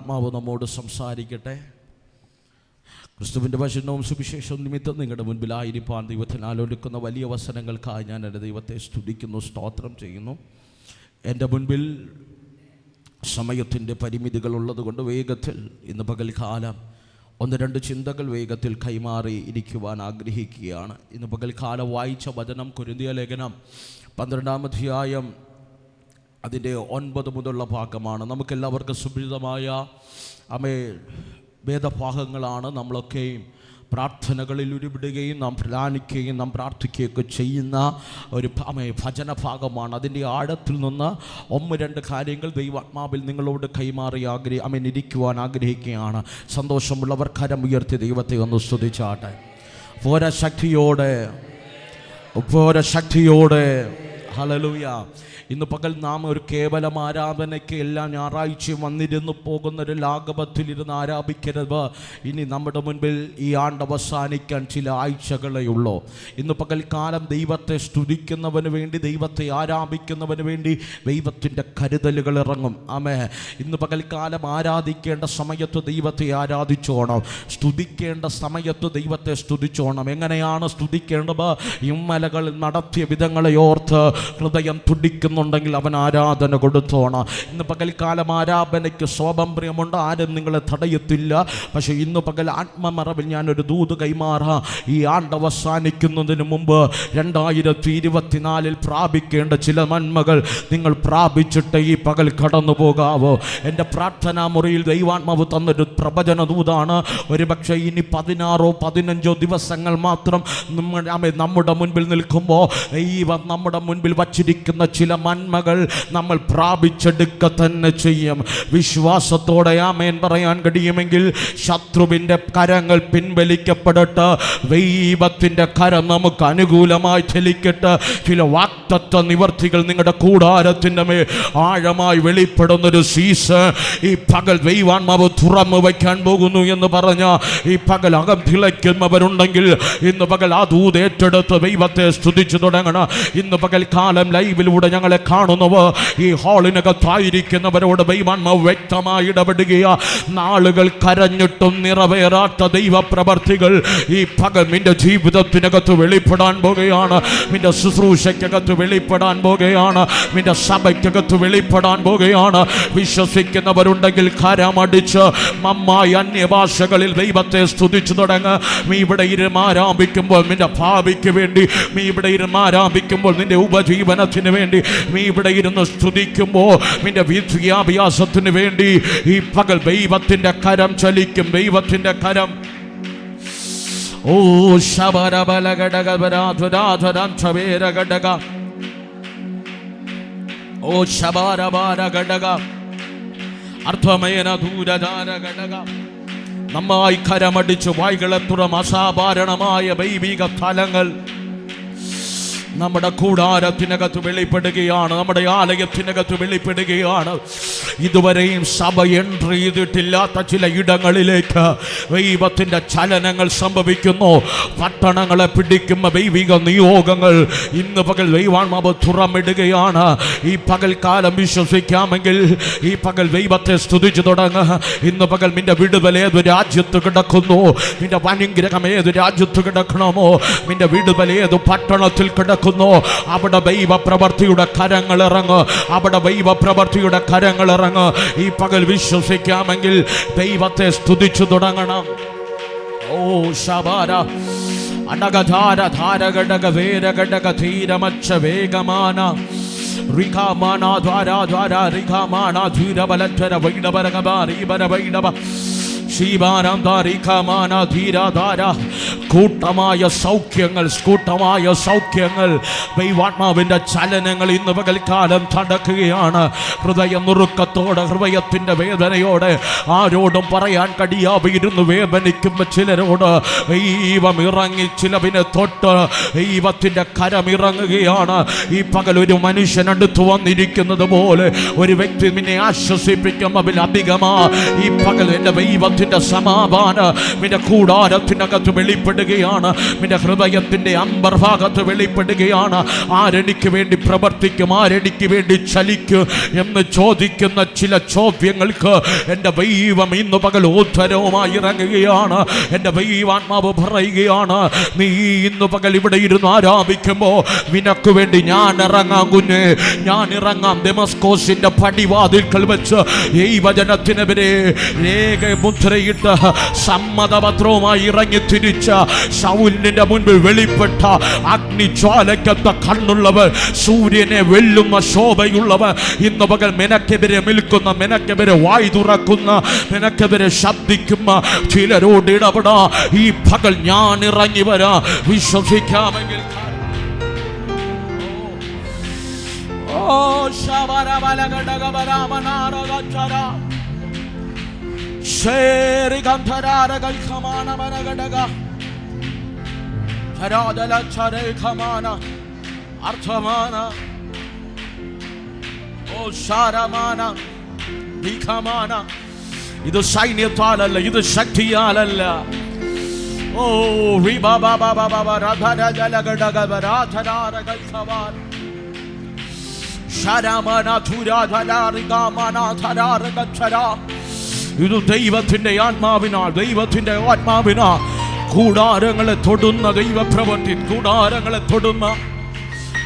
ദൈവാത്മാവ് നമ്മോട് സംസാരിക്കട്ടെ. ക്രിസ്തുവിൻ്റെ വചനവും സുവിശേഷവും നിമിത്തം നിങ്ങളുടെ മുൻപിലായിരിക്കാൻ ദൈവത്തിനാൽ ഒരുക്കുന്ന വലിയ വസനങ്ങൾക്കായി ഞാൻ എൻ്റെ ദൈവത്തെ സ്തുതിക്കുന്നു, സ്തോത്രം ചെയ്യുന്നു. എൻ്റെ മുൻപിൽ സമയത്തിൻ്റെ പരിമിതികൾ ഉള്ളതുകൊണ്ട് വേഗത്തിൽ ഇന്ന് പകൽക്കാലം ഒന്ന് രണ്ട് ചിന്തകൾ വേഗത്തിൽ കൈമാറി ഇരിക്കുവാൻ ആഗ്രഹിക്കുകയാണ്. ഇന്ന് പകൽക്കാലം വായിച്ച വചനം കൊരിന്ത്യ ലേഖനം 12-ാം അധ്യായം അതിൻ്റെ 9 മുതലുള്ള ഭാഗമാണ്. നമുക്കെല്ലാവർക്കും സുപരിചിതമായ വേദഭാഗങ്ങളാണ്. നമ്മളൊക്കെയും പ്രാർത്ഥനകളിൽ ഉരുവിടുകയും നാം ധ്യാനിക്കുകയും നാം പ്രാർത്ഥിക്കുകയൊക്കെ ചെയ്യുന്ന ഒരു ഭജനഭാഗമാണ്. അതിൻ്റെ ആഴത്തിൽ നിന്ന് 1-2 കാര്യങ്ങൾ ദൈവാത്മാവിൽ നിങ്ങളോട് കൈമാറി ഇരിക്കുവാൻ ആഗ്രഹിക്കുകയാണ്. സന്തോഷമുള്ളവർ കരം ഉയർത്തി ദൈവത്തെ ഒന്ന് സ്തുതിച്ചാട്ടെ. ശക്തിയോടെ ഹല്ലേലൂയ. ഇന്ന് പകൽ നാം ഒരു കേവലം ആരാധനയ്ക്ക് എല്ലാ ഞായറാഴ്ചയും വന്നിരുന്നു പോകുന്നൊരു ലാഘവത്തിലിരുന്ന് ആരാധിക്കരുത്. ഇനി നമ്മുടെ മുൻപിൽ ഈ ആണ്ട് അവസാനിക്കാൻ ചില ആഴ്ചകളേ ഉള്ളൂ. ഇന്ന് പകൽക്കാലം ദൈവത്തെ സ്തുതിക്കുന്നവന് വേണ്ടി, ദൈവത്തെ ആരാധിക്കുന്നവന് വേണ്ടി ദൈവത്തിൻ്റെ കരുതലുകൾ ഇറങ്ങും. ഇന്ന് പകൽക്കാലം ആരാധിക്കേണ്ട സമയത്ത് ദൈവത്തെ ആരാധിച്ചോണം, സ്തുതിക്കേണ്ട സമയത്ത് ദൈവത്തെ സ്തുതിച്ചോണം. എങ്ങനെയാണ് സ്തുതിക്കേണ്ടത്? ഇമ്മലകൾ നടത്തിയ വിധങ്ങളെ ഓർത്ത് ഹൃദയം തുടിക്കുന്നുണ്ടെങ്കിൽ അവൻ ആരാധന കൊടുത്തോണം. ഇന്ന് പകൽക്കാലം ആരാധനയ്ക്ക് സ്വാതന്ത്ര്യമുണ്ട്, ആരും നിങ്ങളെ തടയത്തില്ല. പക്ഷേ ഇന്ന് പകൽ ആത്മമറവിൽ ഞാനൊരു ദൂത് കൈമാറാം. ഈ ആണ്ട് അവസാനിക്കുന്നതിന് മുമ്പ് 2024 പ്രാപിക്കേണ്ട ചില നന്മകൾ നിങ്ങൾ പ്രാപിച്ചിട്ട് ഈ പകൽ കടന്നു പോകാവോ. എൻ്റെ പ്രാർത്ഥനാ മുറിയിൽ ദൈവാത്മാവ് തന്നൊരു പ്രവചന ദൂതാണ്. ഒരുപക്ഷെ ഇനി 16 15 ദിവസങ്ങൾ മാത്രം നമ്മുടെ മുൻപിൽ നിൽക്കുമ്പോൾ നമ്മുടെ മുൻപിൽ വച്ചിരിക്കുന്ന ചില നന്മകൾ നമ്മൾ പ്രാപിച്ചെടുക്കുക തന്നെ ചെയ്യും. വിശ്വാസത്തോടെ ആമേൻ പറയാൻ കഴിയുമെങ്കിൽ ശത്രുവിൻ്റെ കരങ്ങൾ പിൻവലിക്കപ്പെടട്ടെ, ദൈവത്തിൻ്റെ കരം നമുക്ക് അനുകൂലമായി ചലിക്കട്ടെ. ചില വാഗ്ദത്ത നിവർത്തികൾ നിങ്ങളുടെ കൂടാരത്തിൻ്റെ മേൽ ആഴമായി വെളിപ്പെടുന്നൊരു സീസൺ ഈ പകൽ ദൈവാത്മാവ് തുറന്നു വയ്ക്കാൻ പോകുന്നു എന്ന് പറഞ്ഞ ഈ പകൽ അകം തിളയ്ക്കുന്നവരുണ്ടെങ്കിൽ ഇന്ന് പകൽ ആ ദൂത് ഏറ്റെടുത്ത് ദൈവത്തെ സ്തുതിച്ചു തുടങ്ങണം. ഇന്ന് പകൽ കാലം ലൈവിലൂടെ ഞങ്ങളെ കാണുന്നവർ, ഈ ഹാളിനകത്തായിരിക്കുന്നവരോട് ദൈവാത്മാവ് വ്യക്തമായി ഇടപെടുകയാ. നാളുകൾ കരഞ്ഞിട്ടും നിറവേറാത്ത ദൈവപ്രവർത്തികൾ ഈ പകൽ നിന്റെ ജീവിതത്തിനകത്ത് വെളിപ്പെടാൻ പോകുകയാണ്, നിന്റെ ശുശ്രൂഷയ്ക്കകത്ത് വെളിപ്പെടാൻ പോകുകയാണ്, നിന്റെ സഭയ്ക്കകത്ത് വെളിപ്പെടാൻ പോകുകയാണ്. വിശ്വസിക്കുന്നവരുണ്ടെങ്കിൽ കരമടിച്ച് മമ്മായി അന്യഭാഷകളിൽ ദൈവത്തെ സ്തുതിച്ചു തുടങ്ങുക. നീ ഇവിടെ ഇരുന്ന് ആരാധിക്കുമ്പോൾ നിന്റെ ഭാവിക്ക് വേണ്ടി, നീ ഇവിടെ ഇരുന്ന് ആരാധിക്കുമ്പോൾ നിന്റെ ഉപജീവനത്തിന് വേണ്ടി, നീ ഇവിടെ ഇരുന്ന് സ്തുതിക്കുമ്പോൾ നിന്റെ വിദ്യാഭ്യാസത്തിന് വേണ്ടി ഈ പകൽ ദൈവത്തിന്റെ കരം ചലിക്കും. ദൈവത്തിന്റെ കരം. ഓ ശബരബലഘടക, ഓ ശബരബാരഘടക, അർത്ഥമേന ദൂരധാരഘടക. നന്നായി കരമടിച്ച് വായ്കളെ തുറം. അസാധാരണമായ ദൈവിക ഫലങ്ങൾ നമ്മുടെ കൂടാരത്തിനകത്ത് വെളിപ്പെടുകയാണ്, നമ്മുടെ ആലയത്തിനകത്ത് വെളിപ്പെടുകയാണ്. ഇതുവരെയും സഭ എൻട്രി ചെയ്തിട്ടില്ലാത്ത ചില ഇടങ്ങളിലേക്ക് ദൈവത്തിൻ്റെ ചലനങ്ങൾ സംഭവിക്കുന്നു. പട്ടണങ്ങളെ പിടിക്കുന്ന ദൈവിക നിയോഗങ്ങൾ ഇന്ന് പകൽ ദൈവാത്മാവ് തുറന്നിടുകയാണ്. ഈ പകൽക്കാലം വിശ്വസിക്കാമെങ്കിൽ ഈ പകൽ ദൈവത്തെ സ്തുതിച്ചു തുടങ്ങുക. ഇന്ന് പകൽ നിന്റെ വിടുതൽ ഏത് രാജ്യത്ത് കിടക്കുന്നു, നിന്റെ അനുഗ്രഹം ഏത് രാജ്യത്ത് കിടക്കണമോ, നിന്റെ വിടുതൽ ഏത് പട്ടണത്തിൽ കിടക്കുന്നു, അവിടെ ദൈവ പ്രവർത്തിയുടെ കരങ്ങൾ ഇറങ്ങ്, അവിടെ ദൈവ പ്രവർത്തിയുടെ കരങ്ങൾ ഇറങ്ങ്. ഈ പകൽ വിശ്വസിക്കാമെങ്കിൽ ദൈവത്തെ സ്തുതിച്ചു തുടങ്ങണം. ഓ ശബാര അടകധാര ധാരഘടക വേരഘടക ധീരമച്ച വേഗമാന റിഖാമാന ദ്വാര ദ്വാര റിഖാമാന ധീരബലധര വൈഡബരഗബ റീബര വൈഡബ ശീബാനം ധാരിഖമാന ധീരധാര. കൂട്ടമായ സൗഖ്യങ്ങൾ ദൈവാത്മാവിൻ്റെ ചലനങ്ങൾ ഇന്ന് പകൽക്കാലം നടക്കുകയാണ്. ഹൃദയ നുറുക്കത്തോടെ, ഹൃദയത്തിൻ്റെ വേദനയോടെ, ആരോടും പറയാൻ കഴിയാതിരുന്നു വേദനിക്കുന്ന ചിലരോട് ദൈവം ഇറങ്ങി ചിലവിനെ തൊട്ട് ദൈവത്തിൻ്റെ കരം ഇറങ്ങുകയാണ്. ഈ പകൽ ഒരു മനുഷ്യൻ അടുത്ത് വന്നിരിക്കുന്നത് പോലെ ഒരു വ്യക്തി നിന്നെ ആശ്വസിപ്പിക്കുന്നതിൽ അധികമാ ഈ പകൽ എൻ്റെ ദൈവത്തിൻ്റെ സമാധാനം നിന്റെ കൂടാരത്തിനകത്ത് വെളിപ്പെടുക. വെളിപ്പെടുകയാണ്. നിന്റെ ഹൃദയത്തിൻ്റെ അന്തർഭാഗത്ത് വെളിപ്പെടുകയാണ്. ആരെനിക്ക് വേണ്ടി പ്രവർത്തിക്കും, ആരെനിക്ക് വേണ്ടി ചലിക്കും എന്ന് ചോദിക്കുന്ന ചില ചോദ്യങ്ങൾക്ക് എൻ്റെ ദൈവം ഇന്ന് പകൽ ഉത്തരവുമായി ഇറങ്ങുകയാണ്. എൻ്റെ ദൈവാത്മാവ് പറയുകയാണ്, നീ ഇന്ന് പകൽ ഇവിടെ ഇരുന്ന് ആരാധിക്കുമ്പോൾ നിനക്ക് വേണ്ടി ഞാൻ ഇറങ്ങാം കുഞ്ഞേ, ഞാൻ ഇറങ്ങാം. ദമസ്കോസിന്റെ പടിവാതിൽക്കൽ വെച്ച് ഈ വചനത്തിനെതിരെ രേഖ മുദ്രയിട്ട് സമ്മതപത്രവുമായി ഇറങ്ങി തിരിച്ച ശൗലിന്റെ മുൻപിൽ വെളിപ്പെട്ട അഗ്നിജ്വാലയ്ക്കത്ത കണ്ണുള്ളവർ, സൂര്യനെ വെല്ലുന്ന ശോഭയുള്ളവർ, ഇന്ന് പകൽ നിനക്കെതിരെ നിൽക്കുന്ന, നിനക്കെതിരെ വായ് തുറക്കുന്ന, നിനക്കെതിരെ ശബ്ദിക്കുന്ന ചിലരോട് ഇടപെടാ. ഈ പകൽ ഞാൻ ഇറങ്ങി വരാ. വിശ്വസിക്കാമെങ്കിൽ ഇത് സൈന്യത്താലല്ല, ഇത് ശക്തിയാലല്ല. ഓ ഇത് ദൈവത്തിന്റെ ആത്മാവിനാൽ, ദൈവത്തിന്റെ ആത്മാവിനാൽ കൂടാരങ്ങളെ തൊടുന്ന ദൈവപ്രവൃത്തി, കൂടാരങ്ങളെ തൊടുന്ന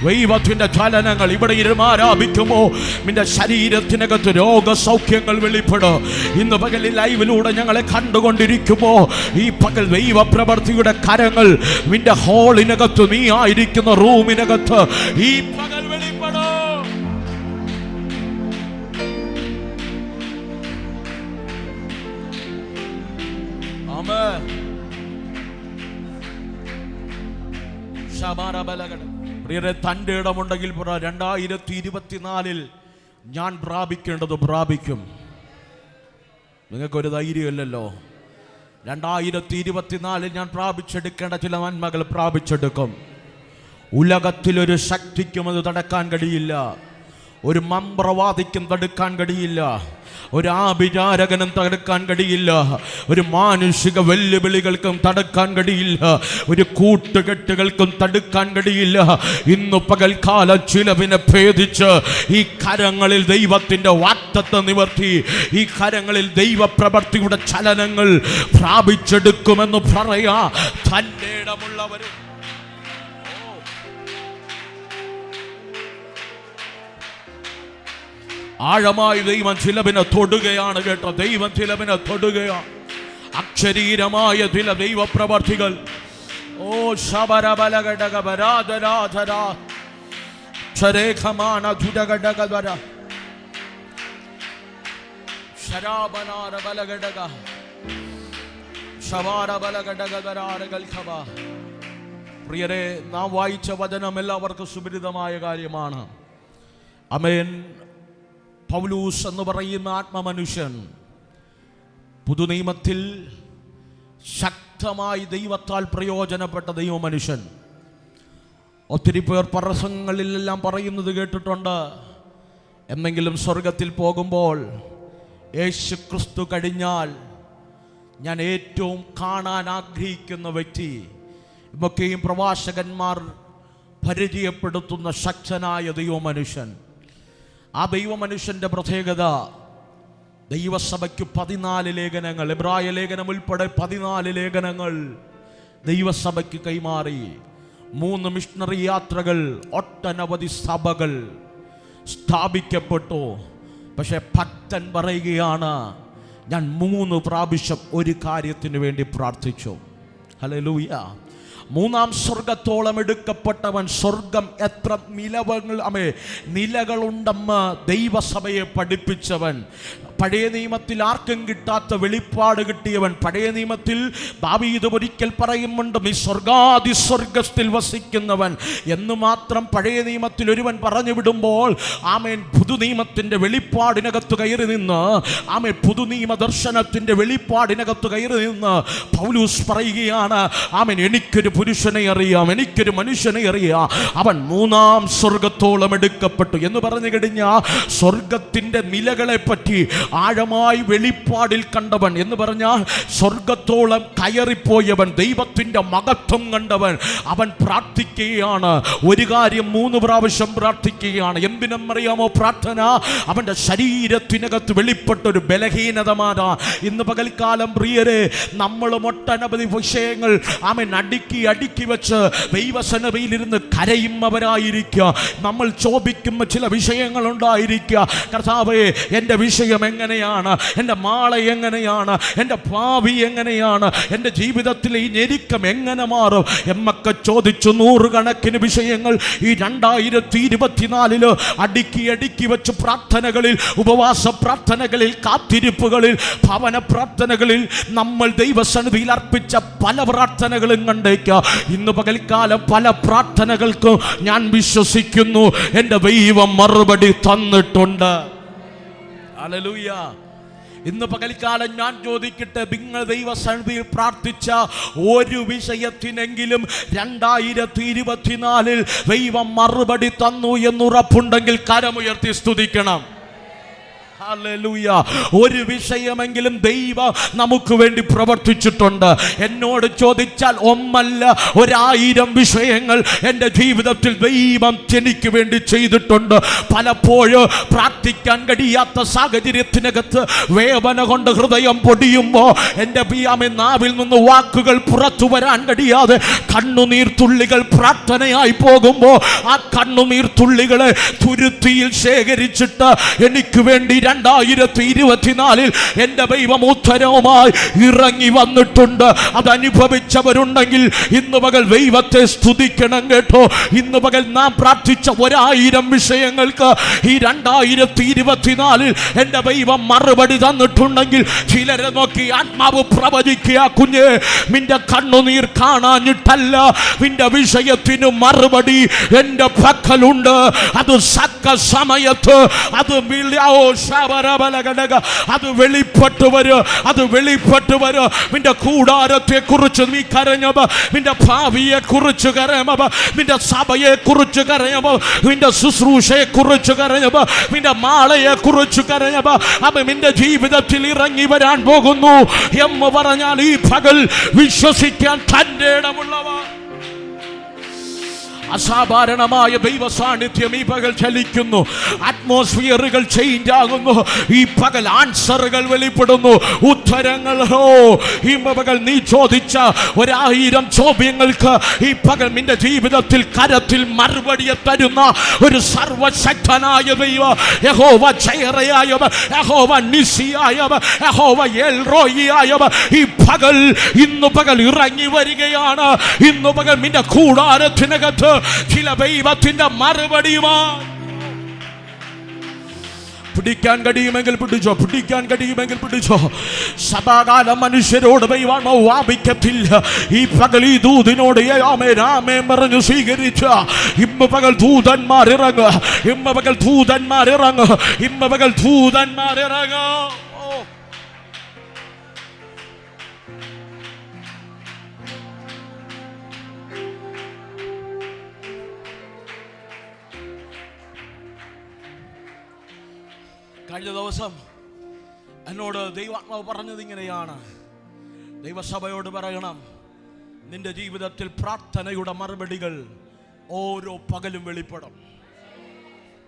ദൈവത്തിന്റെ ചലനങ്ങൾ. ഇവിടെ ഇരുന്ന് ആരാധിക്കുമ്പോൾ നിന്റെ ശരീരത്തിനകത്ത് രോഗസൗഖ്യങ്ങൾ വെളിപ്പെടും. ഇന്ന് പകലിൽ ലൈവിലൂടെ ഞങ്ങളെ കണ്ടുകൊണ്ടിരിക്കുമ്പോൾ ഈ പകൽ ദൈവപ്രവൃത്തിയുടെ കരങ്ങൾ നിന്റെ ഹോളിനകത്ത്, നീ ആയിരിക്കുന്ന റൂമിനകത്ത് ഈ പകൽ വെളിപ്പെടും. ആമേൻ. പ്രിയരെ, തൻ്റെ ഇടമുണ്ടെങ്കിൽ 2024 ഞാൻ പ്രാപിക്കേണ്ടത് പ്രാപിക്കും. നിങ്ങൾക്കൊരു ധൈര്യമില്ലല്ലോ. 2024 ഞാൻ പ്രാപിച്ചെടുക്കേണ്ട ചില നന്മകൾ പ്രാപിച്ചെടുക്കും. ഉലകത്തിലൊരു ശക്തിക്കും അത് തടക്കാൻ കഴിയില്ല. ഒരു മന്ത്രവാദിക്കും തടുക്കാൻ കഴിയില്ല. ഒരു ആഭിചാരകനും തടുക്കാൻ കഴിയില്ല. ഒരു മാനുഷിക വെല്ലുവിളികൾക്കും തടുക്കാൻ കഴിയില്ല. ഒരു കൂട്ടുകെട്ടുകൾക്കും തടുക്കാൻ കഴിയില്ല. ഇന്ന് പകൽക്കാലം ചിലവിനെ ഭേദിച്ച് ഈ കരങ്ങളിൽ ദൈവത്തിൻ്റെ വാഗ്ദത്തം നിവർത്തി, ഈ കരങ്ങളിൽ ദൈവപ്രവൃത്തിയുടെ ചലനങ്ങൾ പ്രാപിച്ചെടുക്കുമെന്ന് പറയാ. തൻ്റെ ഇടമുള്ളവർ ആഴമായി ദൈവം ചിലവിനെ തൊടുകയാണ് കേട്ടോ. ദൈവം ചിലവിനെ തൊടുകയാണ്. അക്ഷരീരമായ ചില ദൈവപ്രവർത്തികൾ. ഓ ശബരബലഘടകരാധരാധര ശരേഖമാന ധുരഘടകവര ശരാബനാര ബലഘടക ശവാര ബലഘടകവരാരകൽഖബ. പ്രിയരെ, നാം വായിച്ച വചനം എല്ലാവർക്കും സുപരിതമായ കാര്യമാണ്. ആമേൻ. പൗലൂസ് എന്ന് പറയുന്ന ആത്മമനുഷ്യൻ പുതുനിയമത്തിൽ ശക്തമായി ദൈവത്താൽ പ്രയോജനപ്പെട്ട ദൈവമനുഷ്യൻ. ഒത്തിരി പേർ പ്രസംഗങ്ങളിലെല്ലാം പറയുന്നത് കേട്ടിട്ടുണ്ട്. എന്നെങ്കിലും സ്വർഗത്തിൽ പോകുമ്പോൾ യേശു ക്രിസ്തു കഴിഞ്ഞാൽ ഞാൻ ഏറ്റവും കാണാൻ ആഗ്രഹിക്കുന്ന വ്യക്തി, ഇതൊക്കെയും പ്രവാചകന്മാർ പരിചയപ്പെടുത്തുന്ന ശക്തനായ ദൈവമനുഷ്യൻ. ആ ദൈവമനുഷ്യൻ്റെ പ്രത്യേകത, ദൈവസഭയ്ക്ക് 14 ലേഖനങ്ങൾ, എബ്രായ ലേഖനം ഉൾപ്പെടെ 14 ലേഖനങ്ങൾ ദൈവസഭയ്ക്ക് കൈമാറി. 3 മിഷണറി യാത്രകൾ, ഒട്ടനവധി സഭകൾ സ്ഥാപിക്കപ്പെട്ടു. പക്ഷെ ഭക്തൻ പറയുകയാണ്, ഞാൻ 3 പ്രാവശ്യം ഒരു കാര്യത്തിന് വേണ്ടി പ്രാർത്ഥിച്ചു. ഹല്ലേലൂയ. 3-ാം സ്വർഗത്തോളം എടുക്കപ്പെട്ടവൻ, സ്വർഗം എത്ര നിലകളുണ്ടെന്ന് ദൈവസഭയെ പഠിപ്പിച്ചവൻ, പഴയ നിയമത്തിൽ ആർക്കും കിട്ടാത്ത വെളിപ്പാട് കിട്ടിയവൻ. പഴയ നിയമത്തിൽ ദാവീദ് ഒരിക്കൽ പറയുന്നുണ്ട്, നീ സ്വർഗാതിസ്വർഗത്തിൽ വസിക്കുന്നവൻ എന്ന് മാത്രം പഴയ നിയമത്തിൽ ഒരുവൻ പറഞ്ഞു വിടുമ്പോൾ, ആമേൻ, പുതുനിയമത്തിൻ്റെ വെളിപ്പാടിനകത്ത് കയറി നിന്ന്, ആമേൻ, പുതുനിയമ ദർശനത്തിൻ്റെ വെളിപ്പാടിനകത്ത് കയറി നിന്ന് പൗലൂസ് പറയുകയാണ്, ആമേൻ, എനിക്കൊരു പുരുഷനെ അറിയാം, എനിക്കൊരു മനുഷ്യനെ അറിയാം, അവൻ 3-ാം സ്വർഗത്തോളം എടുക്കപ്പെട്ടു എന്ന് പറഞ്ഞു കഴിഞ്ഞാൽ സ്വർഗത്തിൻ്റെ നിലകളെ പറ്റി, ആഴമായി വെളിപ്പാടിൽ കണ്ടവൻ എന്ന് പറഞ്ഞാൽ സ്വർഗത്തോളം കയറിപ്പോയവൻ, ദൈവത്തിൻ്റെ മഹത്വം കണ്ടവൻ, അവൻ പ്രാർത്ഥിക്കുകയാണ്. ഒരു കാര്യം 3 പ്രാവശ്യം പ്രാർത്ഥിക്കുകയാണ്. എന്തിനെന്നറിയാമോ പ്രാർത്ഥന? അവൻ്റെ ശരീരത്തിനകത്ത് വെളിപ്പെട്ടൊരു ബലഹീനതമാണ്. ഇന്ന് പകൽക്കാലം പ്രിയരെ, നമ്മൾ ഒട്ടനവധി വിഷയങ്ങൾ അടുക്കി വെച്ച് ദൈവസന്നിധിയിലിരുന്ന് കരയുന്നവരായിരിക്കുക. നമ്മൾ ചോദിക്കുമ്പോൾ ചില വിഷയങ്ങളുണ്ടായിരിക്കുക. കർത്താവേ, എൻ്റെ വിഷയം എങ്ങനെയാണ്? എൻ്റെ നാളെ എങ്ങനെയാണ്? എൻ്റെ ഭാവി എങ്ങനെയാണ്? എൻ്റെ ജീവിതത്തിലെ ഈ ഞെരുക്കം എങ്ങനെ മാറും എന്നൊക്കെ ചോദിച്ചു നൂറുകണക്കിന് വിഷയങ്ങൾ ഈ 2024 അടുക്കി വെച്ച് പ്രാർത്ഥനകളിൽ, ഉപവാസ പ്രാർത്ഥനകളിൽ, കാത്തിരിപ്പുകളിൽ, ഭവന പ്രാർത്ഥനകളിൽ നമ്മൾ ദൈവസന്നിധിയിൽ അർപ്പിച്ച പല പ്രാർത്ഥനകളും കണ്ടേക്കാം. ഇന്ന് പകൽക്കാലം പല പ്രാർത്ഥനകൾക്കും ഞാൻ വിശ്വസിക്കുന്നു എൻ്റെ ദൈവം മറുപടി തന്നിട്ടുണ്ട്. ഹല്ലേലൂയ. ഇന്ന് പകൽക്കാലം ഞാൻ ചോദിക്കട്ടെ, നിങ്ങൾ ദൈവസന്നിധിയിൽ പ്രാർത്ഥിച്ച ഒരു വിഷയത്തിനെങ്കിലും 2024 ദൈവം മറുപടി തന്നു എന്നുറപ്പുണ്ടെങ്കിൽ കരമുയർത്തി സ്തുതിക്കണം. ഹല്ലേലൂയ. ഒരു വിഷയമെങ്കിലും ദൈവം നമുക്ക് വേണ്ടി പ്രവർത്തിച്ചിട്ടുണ്ട്. എന്നോട് ചോദിച്ചാൽ ഒന്നല്ല 1000 വിഷയങ്ങൾ എൻ്റെ ജീവിതത്തിൽ ദൈവം എനിക്ക് വേണ്ടി ചെയ്തിട്ടുണ്ട്. പലപ്പോഴും പ്രാർത്ഥിക്കാൻ കഴിയാത്ത സാഹചര്യത്തിനകത്ത് വേദന കൊണ്ട് ഹൃദയം പൊടിയുമ്പോൾ എൻ്റെ നാവിൽ നിന്ന് വാക്കുകൾ പുറത്തു വരാൻ കഴിയാതെ കണ്ണുനീർ തുള്ളികൾ പ്രാർത്ഥനയായി പോകുമ്പോൾ ആ കണ്ണുനീർ തുള്ളികളെ തുരുത്തിയിൽ ശേഖരിച്ചിട്ട് എനിക്ക് വേണ്ടി 2024 എൻ്റെ ദൈവം ഉത്തരവുമായി ഇറങ്ങി വന്നിട്ടുണ്ട്. അതനുഭവിച്ചവരുണ്ടെങ്കിൽ ഇന്ന് പകൽ ദൈവത്തെ സ്തുതിക്കണം കേട്ടോ. ഇന്ന് പകൽ നാം പ്രാർത്ഥിച്ച 1000 വിഷയങ്ങൾക്ക് ഈ 2024 എൻ്റെ ദൈവം മറുപടി തന്നിട്ടുണ്ടെങ്കിൽ ചിലരെ നോക്കി ആത്മാവ് പ്രവചിക്കുക, കുഞ്ഞ്, നിന്റെ കണ്ണുനീർ കാണാഞ്ഞിട്ടല്ല, നിന്റെ വിഷയത്തിന് മറുപടി എൻ്റെ പക്കലുണ്ട്. അത് സക്ക സമയത്ത് അത് അത് വെളിപ്പെട്ടു വരും. അത് വെളിപ്പെട്ടു വരും. നിന്റെ കൂടാരത്തെ കുറിച്ച് നീ കരഞ്ഞവ, നിന്റെ ഭാവിയെ കുറിച്ച് കരഞ്ഞവ, നിന്റെ സഭയെ കുറിച്ച് കരഞ്ഞവ, നിന്റെ ശുശ്രൂഷയെ കുറിച്ച് കരഞ്ഞവ, നിന്റെ മാളയെ കുറിച്ച് കരഞ്ഞവ, അവൻ നിന്റെ ജീവിതത്തിൽ ഇറങ്ങി വരാൻ പോകുന്നു എന്ന് പറഞ്ഞാൽ ഈ പകൽ വിശ്വസിക്കാൻ തന്റെ ഇടമുള്ളവ. അസാധാരണമായ ദൈവ സാന്നിധ്യം ഈ പകൽ ചലിക്കുന്നു. അറ്റ്മോസ്ഫിയറുകൾ ചേഞ്ച് ആകുന്നു. ഈ പകൽ ആൻസറുകൾ വെളിപ്പെടുന്നു, ഉത്തരങ്ങൾ. ഈ പകൽ നീ ചോദിച്ച 1000 ചോദ്യങ്ങൾക്ക് ഈ പകൽ നിന്റെ ജീവിതത്തിൽ കരത്തിൽ മറുപടിയെ തരുന്ന ഒരു സർവശക്തനായ ദൈവം, യഹോവ ജയറയായവ, യഹോവ നിസിയായവ, യഹോവ എൽറോയിയായവ ഈ പകൽ ഇന്ന് പകൽ ഇറങ്ങി വരികയാണ്. ഇന്ന് പകൽ നിന്റെ കൂടാരത്തിനകത്ത് ചില ദൈവത്തിന്റെ മറുപടിയുമാണ്. പിടിക്കാൻ കഴിയുമെങ്കിൽ പിടിച്ചോ, പിടിക്കാൻ കഴിയുമെങ്കിൽ പിടിച്ചോ. സദാകാലം മനുഷ്യരോട് ദൈവം വാപിക്കത്തില്ല. ഈ പകൽ ഈ ദൂതിനോട് രാമേ പറഞ്ഞു സ്വീകരിച്ച ഇന്ന് പകൽ ദൂതന്മാരിറങ്ങുക, ഇന്ന് പകൽ ദൂതന്മാരിറങ്ങുക, ഇന്ന് പകൽ ദൂതന്മാരിറങ്ങുക. കഴിഞ്ഞ ദിവസം എന്നോട് ദൈവാത്മാവ് പറഞ്ഞത് ഇങ്ങനെയാണ്, ദൈവസഭയോട് പറയണം, നിന്റെ ജീവിതത്തിൽ പ്രാർത്ഥനയുടെ മറുപടികൾ ഓരോ പകലും വെളിപ്പെടും.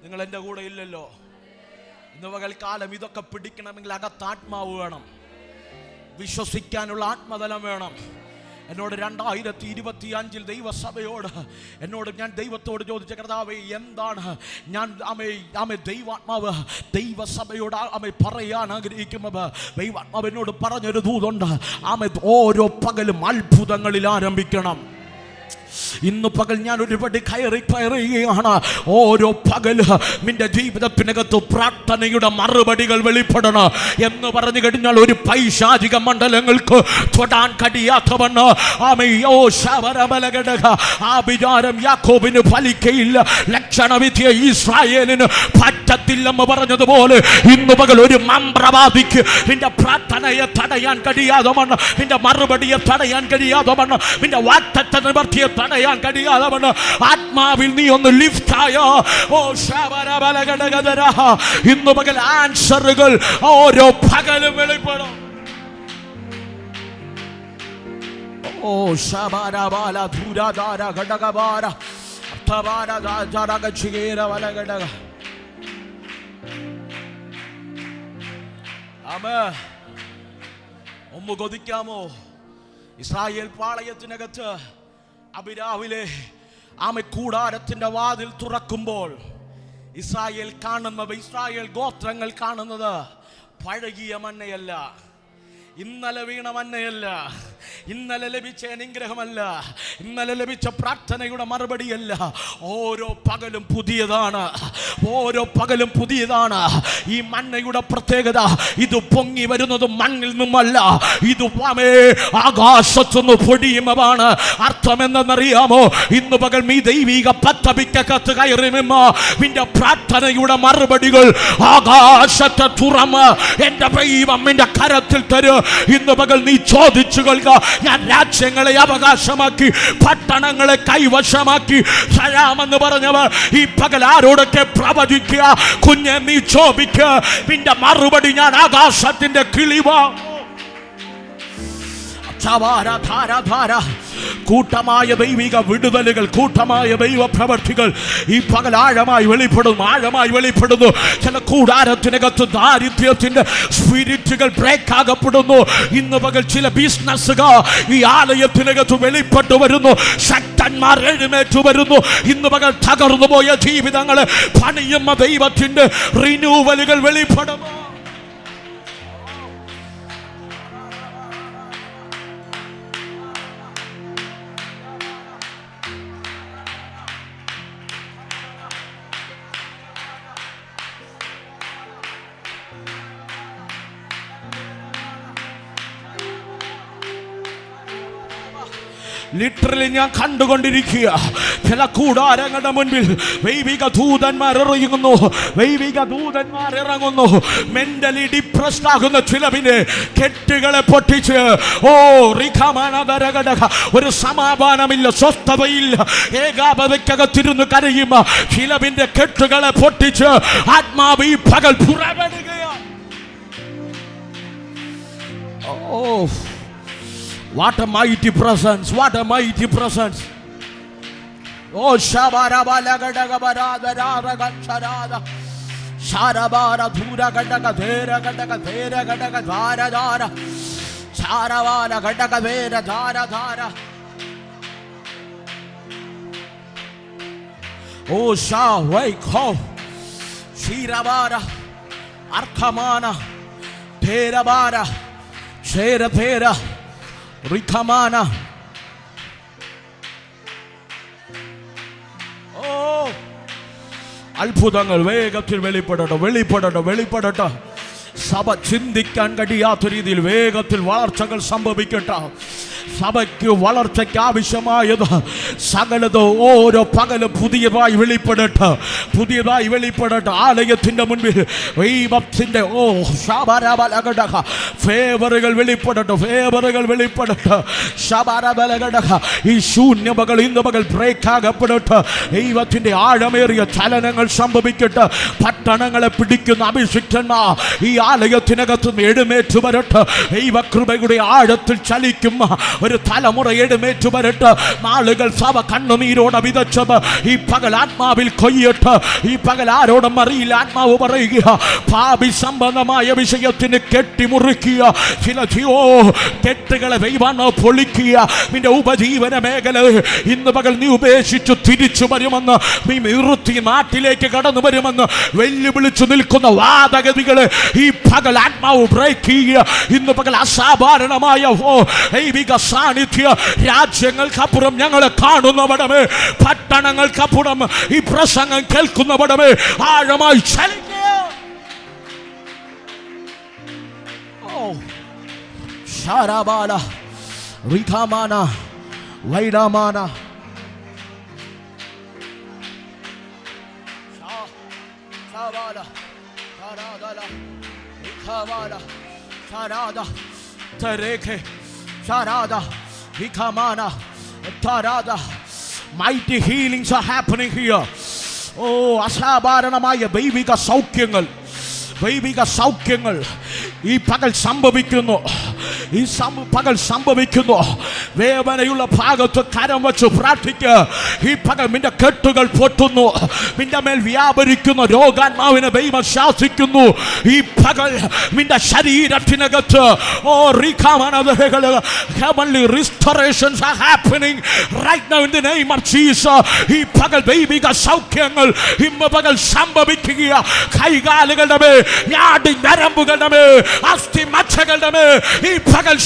നിങ്ങൾ എൻ്റെ കൂടെ ഇല്ലല്ലോ. ഇന്ന് പകൽക്കാലം ഇതൊക്കെ പിടിക്കണമെങ്കിൽ അകത്താത്മാവ് വേണം, വിശ്വസിക്കാനുള്ള ആത്മതലം വേണം. എന്നോട് 2025 ദൈവസഭയോട് ഞാൻ ദൈവത്തോട് ചോദിച്ച, കർത്താവേ, എന്താണ് ഞാൻ ദൈവാത്മാവ് ദൈവസഭയോട് പറയാൻ ആഗ്രഹിക്കുന്നത്? ദൈവാത്മാവ് എന്നോട് പറഞ്ഞൊരു ദൂതുണ്ട്. ഓരോ പകലും അത്ഭുതങ്ങളിൽ ആരംഭിക്കണം. ഇന്ന് പകൽ ഞാൻ ഒരുപടി കയറുകയാണ്. ഓരോ പകല് നിന്റെ ജീവിതത്തിനകത്ത് പ്രാർത്ഥനയുടെ മറുപടികൾ വെളിപ്പെടണം എന്ന് പറഞ്ഞു കഴിഞ്ഞാൽ ഒരു പൈശാചിക മണ്ഡലങ്ങൾക്ക് തൊടാൻ കഴിയാത്തവണ്ണം ആ വിചാരം യാക്കോബിന് ഫലിക്കയില്ല, ലക്ഷണവിധിയ ഇസ്രായേലിന് പറ്റത്തില്ലെന്ന് പറഞ്ഞതുപോലെ ഇന്ന് പകൽ ഒരു മന്ത്രവാദിക്ക് നിന്റെ പ്രാർത്ഥനയെ തടയാൻ കഴിയാതെ വണ്ണം, നിന്റെ മറുപടിയെ തടയാൻ കഴിയാതെ വണ്ണം, നിന്റെ വാഗ്ദത്ത നിവർത്തിയെ തടയാൻ കഴിയാതെ ആത്മാവിൽ നീ ഒന്ന് ലിഫ്റ്റ് ആയോ. ഓ ശബരബലഘടകധര, ഇന്ന് പകൽ ആൻസറുകൾ ഓരോ പകലും വെളിപ്പെടും. ഓ ശബരബല ധുരധാര ഘടകഭാര അർത്ഥഭാര ജാരകചികേര വലഘടക. ആമേൻ. ഒന്ന് കൊതിക്കാമോ? ഇസ്രായേൽ പാളയത്തിനകത്ത് അബിരാവിലെ കൂടാരത്തിന്റെ വാതിൽ തുറക്കുമ്പോൾ ഇസ്രായേൽ ഗോത്രങ്ങൾ കാണുന്നത് പഴകിയ മന്നയല്ല, ഇന്നലെ വീണ മന്നയല്ല, ഇന്നലെ ലഭിച്ച അനുഗ്രഹമല്ല, ഇന്നലെ ലഭിച്ച പ്രാർത്ഥനയുടെ മറുപടിയല്ല. ഓരോ പകലും പുതിയതാണ്, ഓരോ പകലും പുതിയതാണ്. ഈ മന്നയുടെ പ്രത്യേകത, ഇത് പൊങ്ങി വരുന്നത് മണ്ണിൽ നിന്നുമല്ല, ഇത് ആകാശത്തുനിന്ന് പൊടിയുമാണ്. അർത്ഥം എന്തെന്നറിയാമോ? ഇന്ന് പകൽ നീ ദൈവിക പദ്ധതിക്കകത്ത് കയറി നിന്റെ പ്രാർത്ഥനയുടെ മറുപടികൾ ആകാശത്തെ തുറന്ന് എന്റെ ദൈവം നിന്റെ കരത്തിൽ തരും. ഇന്ന് പകൽ നീ ചോദിച്ചു കൊള്ളുക, ഞാൻ രാജ്യങ്ങളെ അവകാശമാക്കി, പട്ടണങ്ങളെ കൈവശമാക്കി സലാമെന്ന് പറഞ്ഞവർ ഈ പകൽ ആരോടൊക്കെ പ്രവചിക്കുക? കുഞ്ഞെ നീ ചോദിക്കുക, നിന്റെ മറുപടി ഞാൻ ആകാശത്തിന്റെ കിളിവാ. കൂട്ടമായ ദൈവിക വിടുതലുകൾ, കൂട്ടമായ ദൈവ പ്രവർത്തികൾ ഈ പകൽ ആഴമായി വെളിപ്പെടുന്നു. ചില കൂടാരത്തിനകത്ത് ദാരിദ്ര്യത്തിന്റെ സ്പിരിറ്റുകൾ ബ്രേക്ക് ആകപ്പെടുന്നു. ഇന്ന് പകൽ ചില ബിസിനസ്സുകൾ ഈ ആലയത്തിനകത്ത് വെളിപ്പെട്ടു വരുന്നു. ശക്തന്മാർ എഴുന്നേറ്റു വരുന്നു. ഇന്ന് പകൽ തകർന്നു പോയ ജീവിതങ്ങളെ പണിയുന്ന ദൈവത്തിന്റെ റിന്യൂവലുകൾ വെളിപ്പെടുന്നു. ലിറ്ററലി ഞാൻ കണ്ടുകൊണ്ടിരിക്കുക, ചില കൂടാരങ്ങളുടെ മുൻപിൽ ദൈവിക ദൂതന്മാർ ഇറങ്ങുന്നു. മെന്റലി ഡിപ്രസ്ഡ് ആകുന്ന ചിലവിനെ കെട്ടുകളെ പൊട്ടിച്ച് ഒരു സമാധാനമില്ല, സ്വസ്ഥതയില്ല, ഏകാപതയ്ക്കകത്തിരുന്ന് കരയുമ്പ ചിലവിന്റെ കെട്ടുകളെ പൊട്ടിച്ച് ആത്മാവ് ഈ പകൽ പുറപ്പെടുകയാണ്. What a mighty presence, what a mighty presence. Oh shabarabala gadagabarada ragacharada sharabara dhura gadagavera dhara dhara charavara gadagavera dhara dhara. Oh sha wake ho shirabara arkamana therabara shera റിഖമാന. അത്ഭുതങ്ങൾ വേഗത്തിൽ വെളിപ്പെടട്ടെ. സഭ ചിന്തിക്കാൻ കഴിയാത്ത രീതിയിൽ വേഗത്തിൽ വളർച്ചകൾ സംഭവിക്കട്ടെ. സഭയ്ക്ക് വളർച്ചയ്ക്ക് ആവശ്യമായത് സകലത് ഓരോ പകലും പുതിയതായി വെളിപ്പെടട്ടെ. ആലയത്തിന്റെ മുൻപിൽ ദൈവത്തിന്റെ ഫേവറുകൾ വെളിപ്പെടട്ടെ. ഈ ശൂന്യമകൾ ഇന്ന് പകൽ ബ്രേക്ക് ആകപ്പെടട്ടെ. ദൈവത്തിന്റെ ആഴമേറിയ ചലനങ്ങൾ സംഭവിക്കട്ടെ. പട്ടണങ്ങളെ പിടിക്കുന്ന അഭിഷിക്തന്മാർ ഈ ആലയത്തിനകത്ത് എഴുന്നേറ്റ് വരട്ടെ. ദൈവകൃപയുടെ ആഴത്തിൽ ചലിക്കുന്ന ഒരു തലമുറ എഴുന്നേറ്റ് വരട്ടെ. നാളുകൾ സഭ കണ്ണുനീരോടെ വിതച്ചത് ഈ പകൽ ആത്മാവിൽ കൊയ്യട്ടെ. ഈ പകൽ ആരോടും അറിയില്ല, ആത്മാവ് പറയുക, പാപി സംബന്ധമായ വിഷയത്തിന് കെട്ടിമുറിക്കുക. ചില കെട്ടുകളെ ദൈവം പൊളിക്കുക. നിന്റെ ഉപജീവന മേഖല ഇന്ന് പകൽ നീ ഉപേക്ഷിച്ചു തിരിച്ചു വരുമെന്ന്, നീ നിർത്തി നാട്ടിലേക്ക് കടന്നു വരുമെന്ന് വെല്ലുവിളിച്ചു നിൽക്കുന്ന വാദഗതികളെ ഈ പകൽ ആത്മാവ് ബ്രേക്ക് ചെയ്യുക. ഇന്ന് പകൽ അസാധാരണമായ ദൈവിക സാന്നിധ്യ രാജ്യങ്ങൾക്കപ്പുറം ഞങ്ങളെ കാണുന്നവിടമേ, പട്ടണങ്ങൾക്കപ്പുറം ഈ പ്രസംഗം കേൾക്കുന്നവിടമേ ആഴമായി ചലിക്കുക. ശാരാബാല റിഖാമാന വൈഡാമാന ശാബാല ശാരാദല റിഖാമാന ശാരാദ തരേഖെ Sharada, Vikamana, Tarada, Mighty healings are happening here. Oh, അസാധാരണമായ ദൈവിക സൗഖ്യങ്ങൾ ഈ പകൽ സംഭവിക്കുന്നു. പകൽ സംഭവിക്കുന്നു. വേദനയുള്ള ഭാഗത്ത് കരം വെച്ച് പ്രാർത്ഥിക്കുക. ഈ പകൽ നിന്റെ കെട്ടുകൾ പൊട്ടുന്നു. നിന്റെ മേൽ വ്യാപരിക്കുന്ന രോഗാത്മാവിനെ ദൈവം ശാസിക്കുന്നു. ഈ പകൽ നിന്റെ ശരീരത്തിനകത്ത് heavenly restorations are happening right now in the name of Jesus. ഈ പകൽ ദൈവിക സൗഖ്യങ്ങൾ ഇന്ന് പകൽ സംഭവിക്കുക. കൈകാലുകളുടെ മേൽ, ഞാടി നരമ്പുകളുടെ മേൽ, അസ്ഥി മജ്ജകളുടെ മേൽ ഈ പകൽ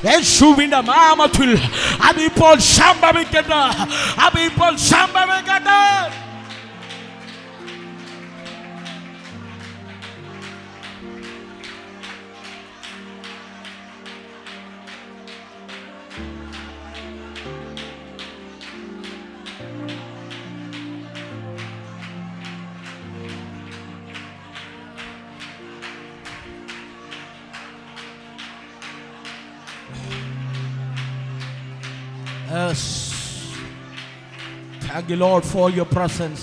യേശുവിന്റെ നാമത്തിൽ അതിപ്പോൾ സംഭവിക്കട്ടെ. Yes. Thank you, Lord, for your presence.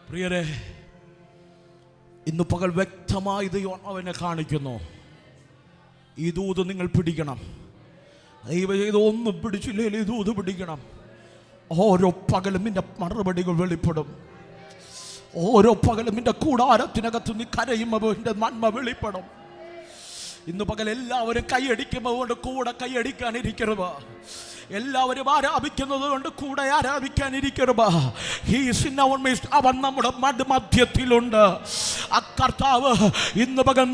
പ്രിയരെ, ഇന്ന് പകൽ വ്യക്തമായി ദൈവം അവനെ കാണിക്കുന്നു. ഈ ദൂത് നിങ്ങൾ പിടിക്കണം. ഇതൊന്നും പിടിച്ചില്ലെങ്കിൽ ഈ ദൂത് പിടിക്കണം. ഓരോ പകലും നിന്റെ മറുപടികൾ വെളിപ്പെടും. ഓരോ പകലും നിന്റെ കൂടാരത്തിനകത്ത് നീ കരയുമ്പോൾ നിന്റെ നന്മ വെളിപ്പെടും. ഇന്ന് പകൽ എല്ലാവരും കൈയടിക്കുമ്പോൾ കൊണ്ട് കൂടെ കൈയടിക്കാനിരിക്കരുത്. എല്ലാവരും ആരാധിക്കുന്നത് കൊണ്ട് കൂടെ ആരാധിക്കാനിരിക്കരുത്. അവൻ നമ്മുടെ മധ്യത്തിലുണ്ട്. ആ കർത്താവ് ഇന്ന് പകൽ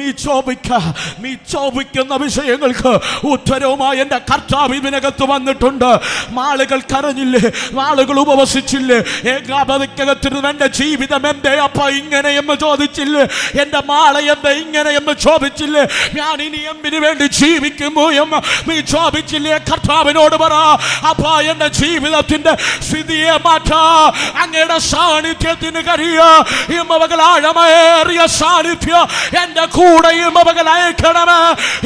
നീ ചോദിക്കുന്ന വിഷയങ്ങൾക്ക് ഉത്തരവുമായി എൻ്റെ കർത്താവ് ഇതിനകത്ത് വന്നിട്ടുണ്ട്. നാളുകൾ കരഞ്ഞില്ലേ, നാളുകൾ ഉപവസിച്ചില്ലേ, ഏകാപതയ്ക്കകത്തിരുന്ന് എൻ്റെ ജീവിതം എൻ്റെ അപ്പ ഇങ്ങനെയെന്ന് ചോദിച്ചില്ലേ, എൻ്റെ മാള എന്താ ഇങ്ങനെയെന്ന് ചോദിച്ചില്ലേ, ഞാൻ ഇനി എന്തിനു വേണ്ടി ജീവിക്കുമോ എന്ന് നീ ചോദിച്ചില്ലേ? കർത്താവിനോട് പറ, അപ്പാ എന്റെ ജീവിതത്തിന്റെ സ്ഥിതിയെ മാറ്റാ. അങ്ങയുടെ സാന്നിധ്യത്തിന് കഴിയ ഈ മകൾ ആഴമേറിയ സാന്നിധ്യം എന്റെ കൂടെ ഈ മകൾ അയക്കണമേ.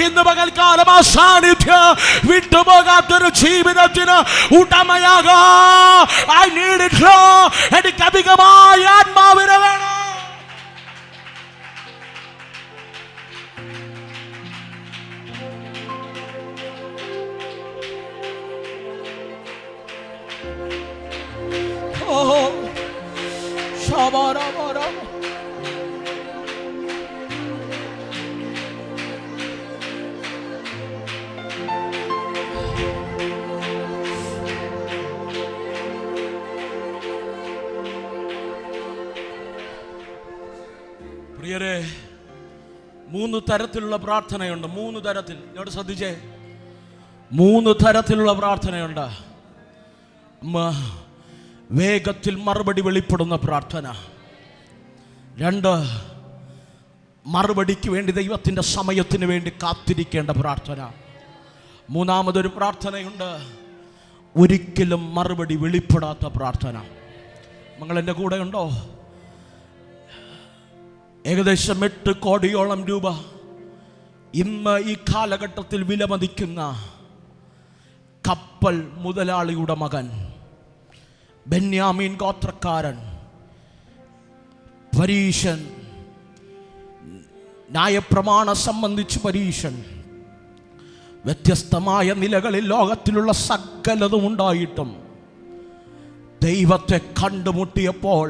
ഇന്ന് പകൽക്കാലം ആ സാന്നിധ്യം വിട്ടുപോകാത്തൊരു ജീവിതത്തിന് ഉടമയാകാ. I need it, Lord. എനിക്ക് അധികമായ ആത്മാവിനെ വേണം. പ്രിയരെ, 3 തരത്തിലുള്ള പ്രാർത്ഥനയുണ്ട്. 3 തരത്തിൽ. എന്നോട് ശ്രദ്ധിച്ചേ, 3 തരത്തിലുള്ള പ്രാർത്ഥനയുണ്ട്. വേഗത്തിൽ മറുപടി വെളിപ്പെടുന്ന പ്രാർത്ഥന. 2, മറുപടിക്ക് വേണ്ടി ദൈവത്തിൻ്റെ സമയത്തിന് വേണ്ടി കാത്തിരിക്കേണ്ട പ്രാർത്ഥന. 3-മതൊരു പ്രാർത്ഥനയുണ്ട്, ഒരിക്കലും മറുപടി വെളിപ്പെടാത്ത പ്രാർത്ഥന. നിങ്ങൾ എൻ്റെ കൂടെ ഉണ്ടോ? ഏകദേശം 8 കോടിയോളം രൂപ ഇന്ന് ഈ കാലഘട്ടത്തിൽ വിലമതിക്കുന്ന കപ്പൽ മുതലാളിയുടെ മകൻ, ബെന്യാമീൻ ഗോത്രക്കാരൻ, പരീശൻ, ന്യായപ്രമാണം സംബന്ധിച്ച് പരീശൻ, വ്യത്യസ്തമായ നിലകളിൽ ലോകത്തിലുള്ള സകലതും ഉണ്ടായിട്ടും ദൈവത്തെ കണ്ടുമുട്ടിയപ്പോൾ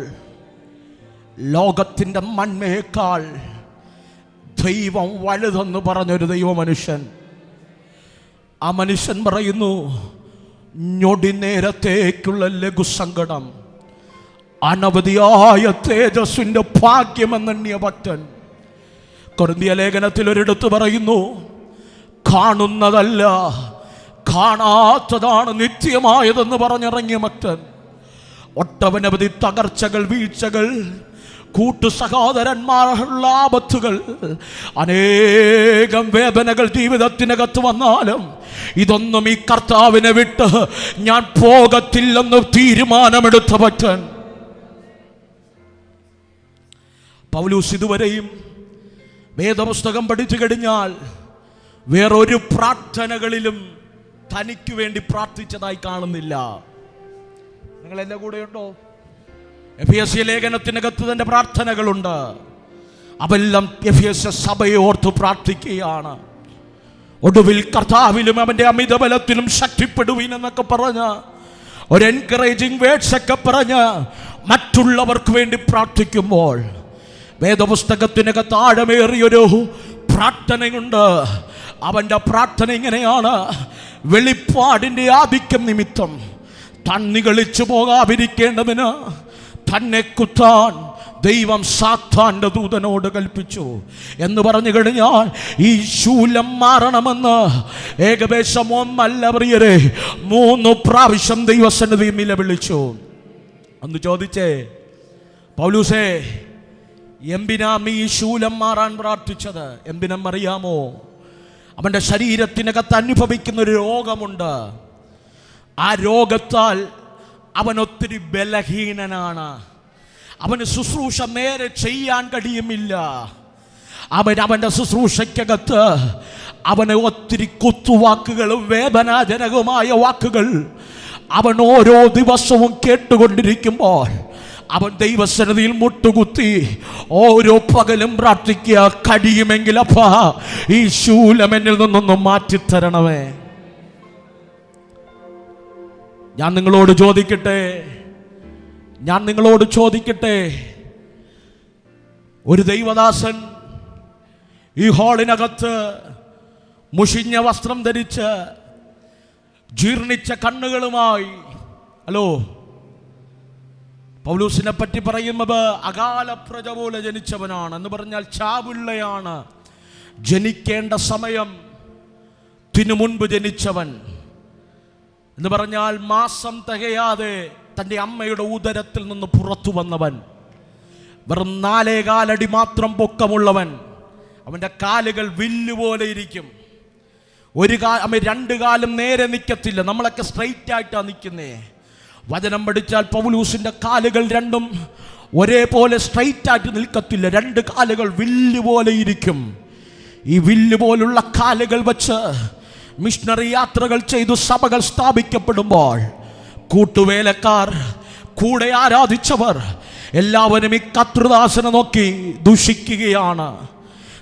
ലോകത്തിൻ്റെ നന്മയേക്കാൾ ദൈവം വലുതെന്ന് പറഞ്ഞൊരു ദൈവമനുഷ്യൻ. ആ മനുഷ്യൻ പറയുന്നു, ഞൊടി നേരത്തേക്കുള്ള ലഘുസങ്കടം, അനവധിയായ തേജസ്സിൻ്റെ ഭാഗ്യമെന്നെണ്ണിയ ഭക്തൻ. കൊരിന്ത്യ ലേഖനത്തിൽ ഒരിടത്ത് പറയുന്നു, കാണുന്നതല്ല കാണാത്തതാണ് നിത്യമായതെന്ന് പറഞ്ഞിറങ്ങിയ ഭക്തൻ. ഒട്ടനവധി തകർച്ചകൾ, വീഴ്ചകൾ, കൂട്ടു സഹോദരന്മാരുള്ള ആപത്തുകൾ, അനേകം വേദനകൾ ജീവിതത്തിനകത്ത് വന്നാലും ഇതൊന്നും ഈ കർത്താവിനെ വിട്ട് ഞാൻ പോകത്തില്ലെന്ന് തീരുമാനമെടുത്ത ഭക്തൻ. പൗലോസ് ഇതുവരെയും വേദപുസ്തകം പഠിച്ചു കഴിഞ്ഞാൽ വേറൊരു പ്രാർത്ഥനകളിലും തനിക്ക് വേണ്ടി പ്രാർത്ഥിച്ചതായി കാണുന്നില്ല. നിങ്ങൾ എൻ്റെ കൂടെയുണ്ടോ? എഫെസ്യ ലേഖനത്തിനകത്ത് തന്റെ പ്രാർത്ഥനകളുണ്ട്. അതെല്ലാം എഫെസ്യ സഭയെ ഓർത്ത് പ്രാർത്ഥിക്കുകയാണ്. ഒടുവിൽ കർത്താവിലും അവന്റെ അമിതബലത്തിലും ശക്തിപ്പെടുവീൻ എന്നൊക്കെ പറഞ്ഞ് ഒരു എൻകറേജിങ് വേർഡ്സ് ഒക്കെ പറഞ്ഞ് മറ്റുള്ളവർക്ക് വേണ്ടി പ്രാർത്ഥിക്കുമ്പോൾ വേദപുസ്തകത്തിനകത്ത് ആഴമേറിയൊരു പ്രാർത്ഥനയുണ്ട്. അവൻ്റെ പ്രാർത്ഥന ഇങ്ങനെയാണ്: വെളിപ്പാടിൻ്റെ ആധിക്യം നിമിത്തം തന്നികളിച്ചു പോകാതിരിക്കേണ്ടതിന് തന്നെ കുത്താൻ ദൈവം സാത്താന്റെ ദൂതനോട് കൽപ്പിച്ചു എന്ന് പറഞ്ഞു കഴിഞ്ഞാൽ ഈ ശൂലം മാറണമെന്ന് ഏകദേശം 3 പ്രാവശ്യം ദൈവസന്നിധിയിൽ നിലവിളിച്ചു. ഒന്ന് ചോദിച്ചേ, പൗലൂസേ, എന്തിനാ ഈ ശൂലം മാറാൻ പ്രാർത്ഥിച്ചത്? എന്തിനെന്നറിയാമോ? അവൻ്റെ ശരീരത്തിനകത്ത് അനുഭവിക്കുന്ന ഒരു രോഗമുണ്ട്. ആ രോഗത്താൽ അവൻ ഒത്തിരി ബലഹീനനാണ്. അവന് ശുശ്രൂഷ നേരെ ചെയ്യാൻ കഴിയുമില്ല. അവൻ്റെ ശുശ്രൂഷയ്ക്കകത്ത് അവന് ഒത്തിരി കുത്തുവാക്കുകളും വേദനാജനകമായ വാക്കുകൾ അവൻ ഓരോ ദിവസവും കേട്ടുകൊണ്ടിരിക്കുമ്പോൾ അവൻ ദൈവസന്നിധിയിൽ മുട്ടുകുത്തി ഓരോ പകലും പ്രാർത്ഥിക്കുക, കഴിയുമെങ്കിൽ അപ്പാ ഈ ശൂലം എന്നിൽ നിന്നൊന്നും മാറ്റിത്തരണമേ. ഞാൻ നിങ്ങളോട് ചോദിക്കട്ടെ, ഒരു ദൈവദാസൻ ഈ ഹാളിനകത്ത് മുഷിഞ്ഞ വസ്ത്രം ധരിച്ച് ജീർണിച്ച കണ്ണുകളുമായി, ഹലോ, പൗലൂസിനെ പറ്റി പറയുന്നത് അകാല പ്രജ പോലെ ജനിച്ചവനാണ് എന്ന് പറഞ്ഞാൽ ചാവുള്ളയാണ്. ജനിക്കേണ്ട സമയത്തിനു മുൻപ് ജനിച്ചവൻ എന്ന് പറഞ്ഞാൽ മാസം തികയാതെ തൻ്റെ അമ്മയുടെ ഉദരത്തിൽ നിന്ന് പുറത്തു വന്നവൻ. വെറും 4.25 അടി മാത്രം പൊക്കമുള്ളവൻ. അവൻ്റെ കാലുകൾ വില്ലുപോലെ ഇരിക്കും. അവൻ 2 കാലും നേരെ നിൽക്കത്തില്ല. നമ്മളൊക്കെ സ്ട്രെയിറ്റ് ആയിട്ടാണ് നിൽക്കുന്നേ. വചനം പഠിച്ചാൽ പൗലൂസിൻ്റെ കാലുകൾ രണ്ടും ഒരേപോലെ സ്ട്രെയിറ്റ് ആയിട്ട് നിൽക്കത്തില്ല. 2 കാലുകൾ വില്ലുപോലെ ഇരിക്കും. ഈ വില്ലുപോലുള്ള കാലുകൾ വച്ച് മിഷണറി യാത്രകൾ ചെയ്തു സഭകൾ സ്ഥാപിക്കപ്പെടുമ്പോൾ കൂട്ടുവേലക്കാർ, കൂടെ ആരാധിച്ചവർ എല്ലാവരും ഈ കർത്തൃദാസനെ നോക്കി ദുഷിക്കുകയാണ്.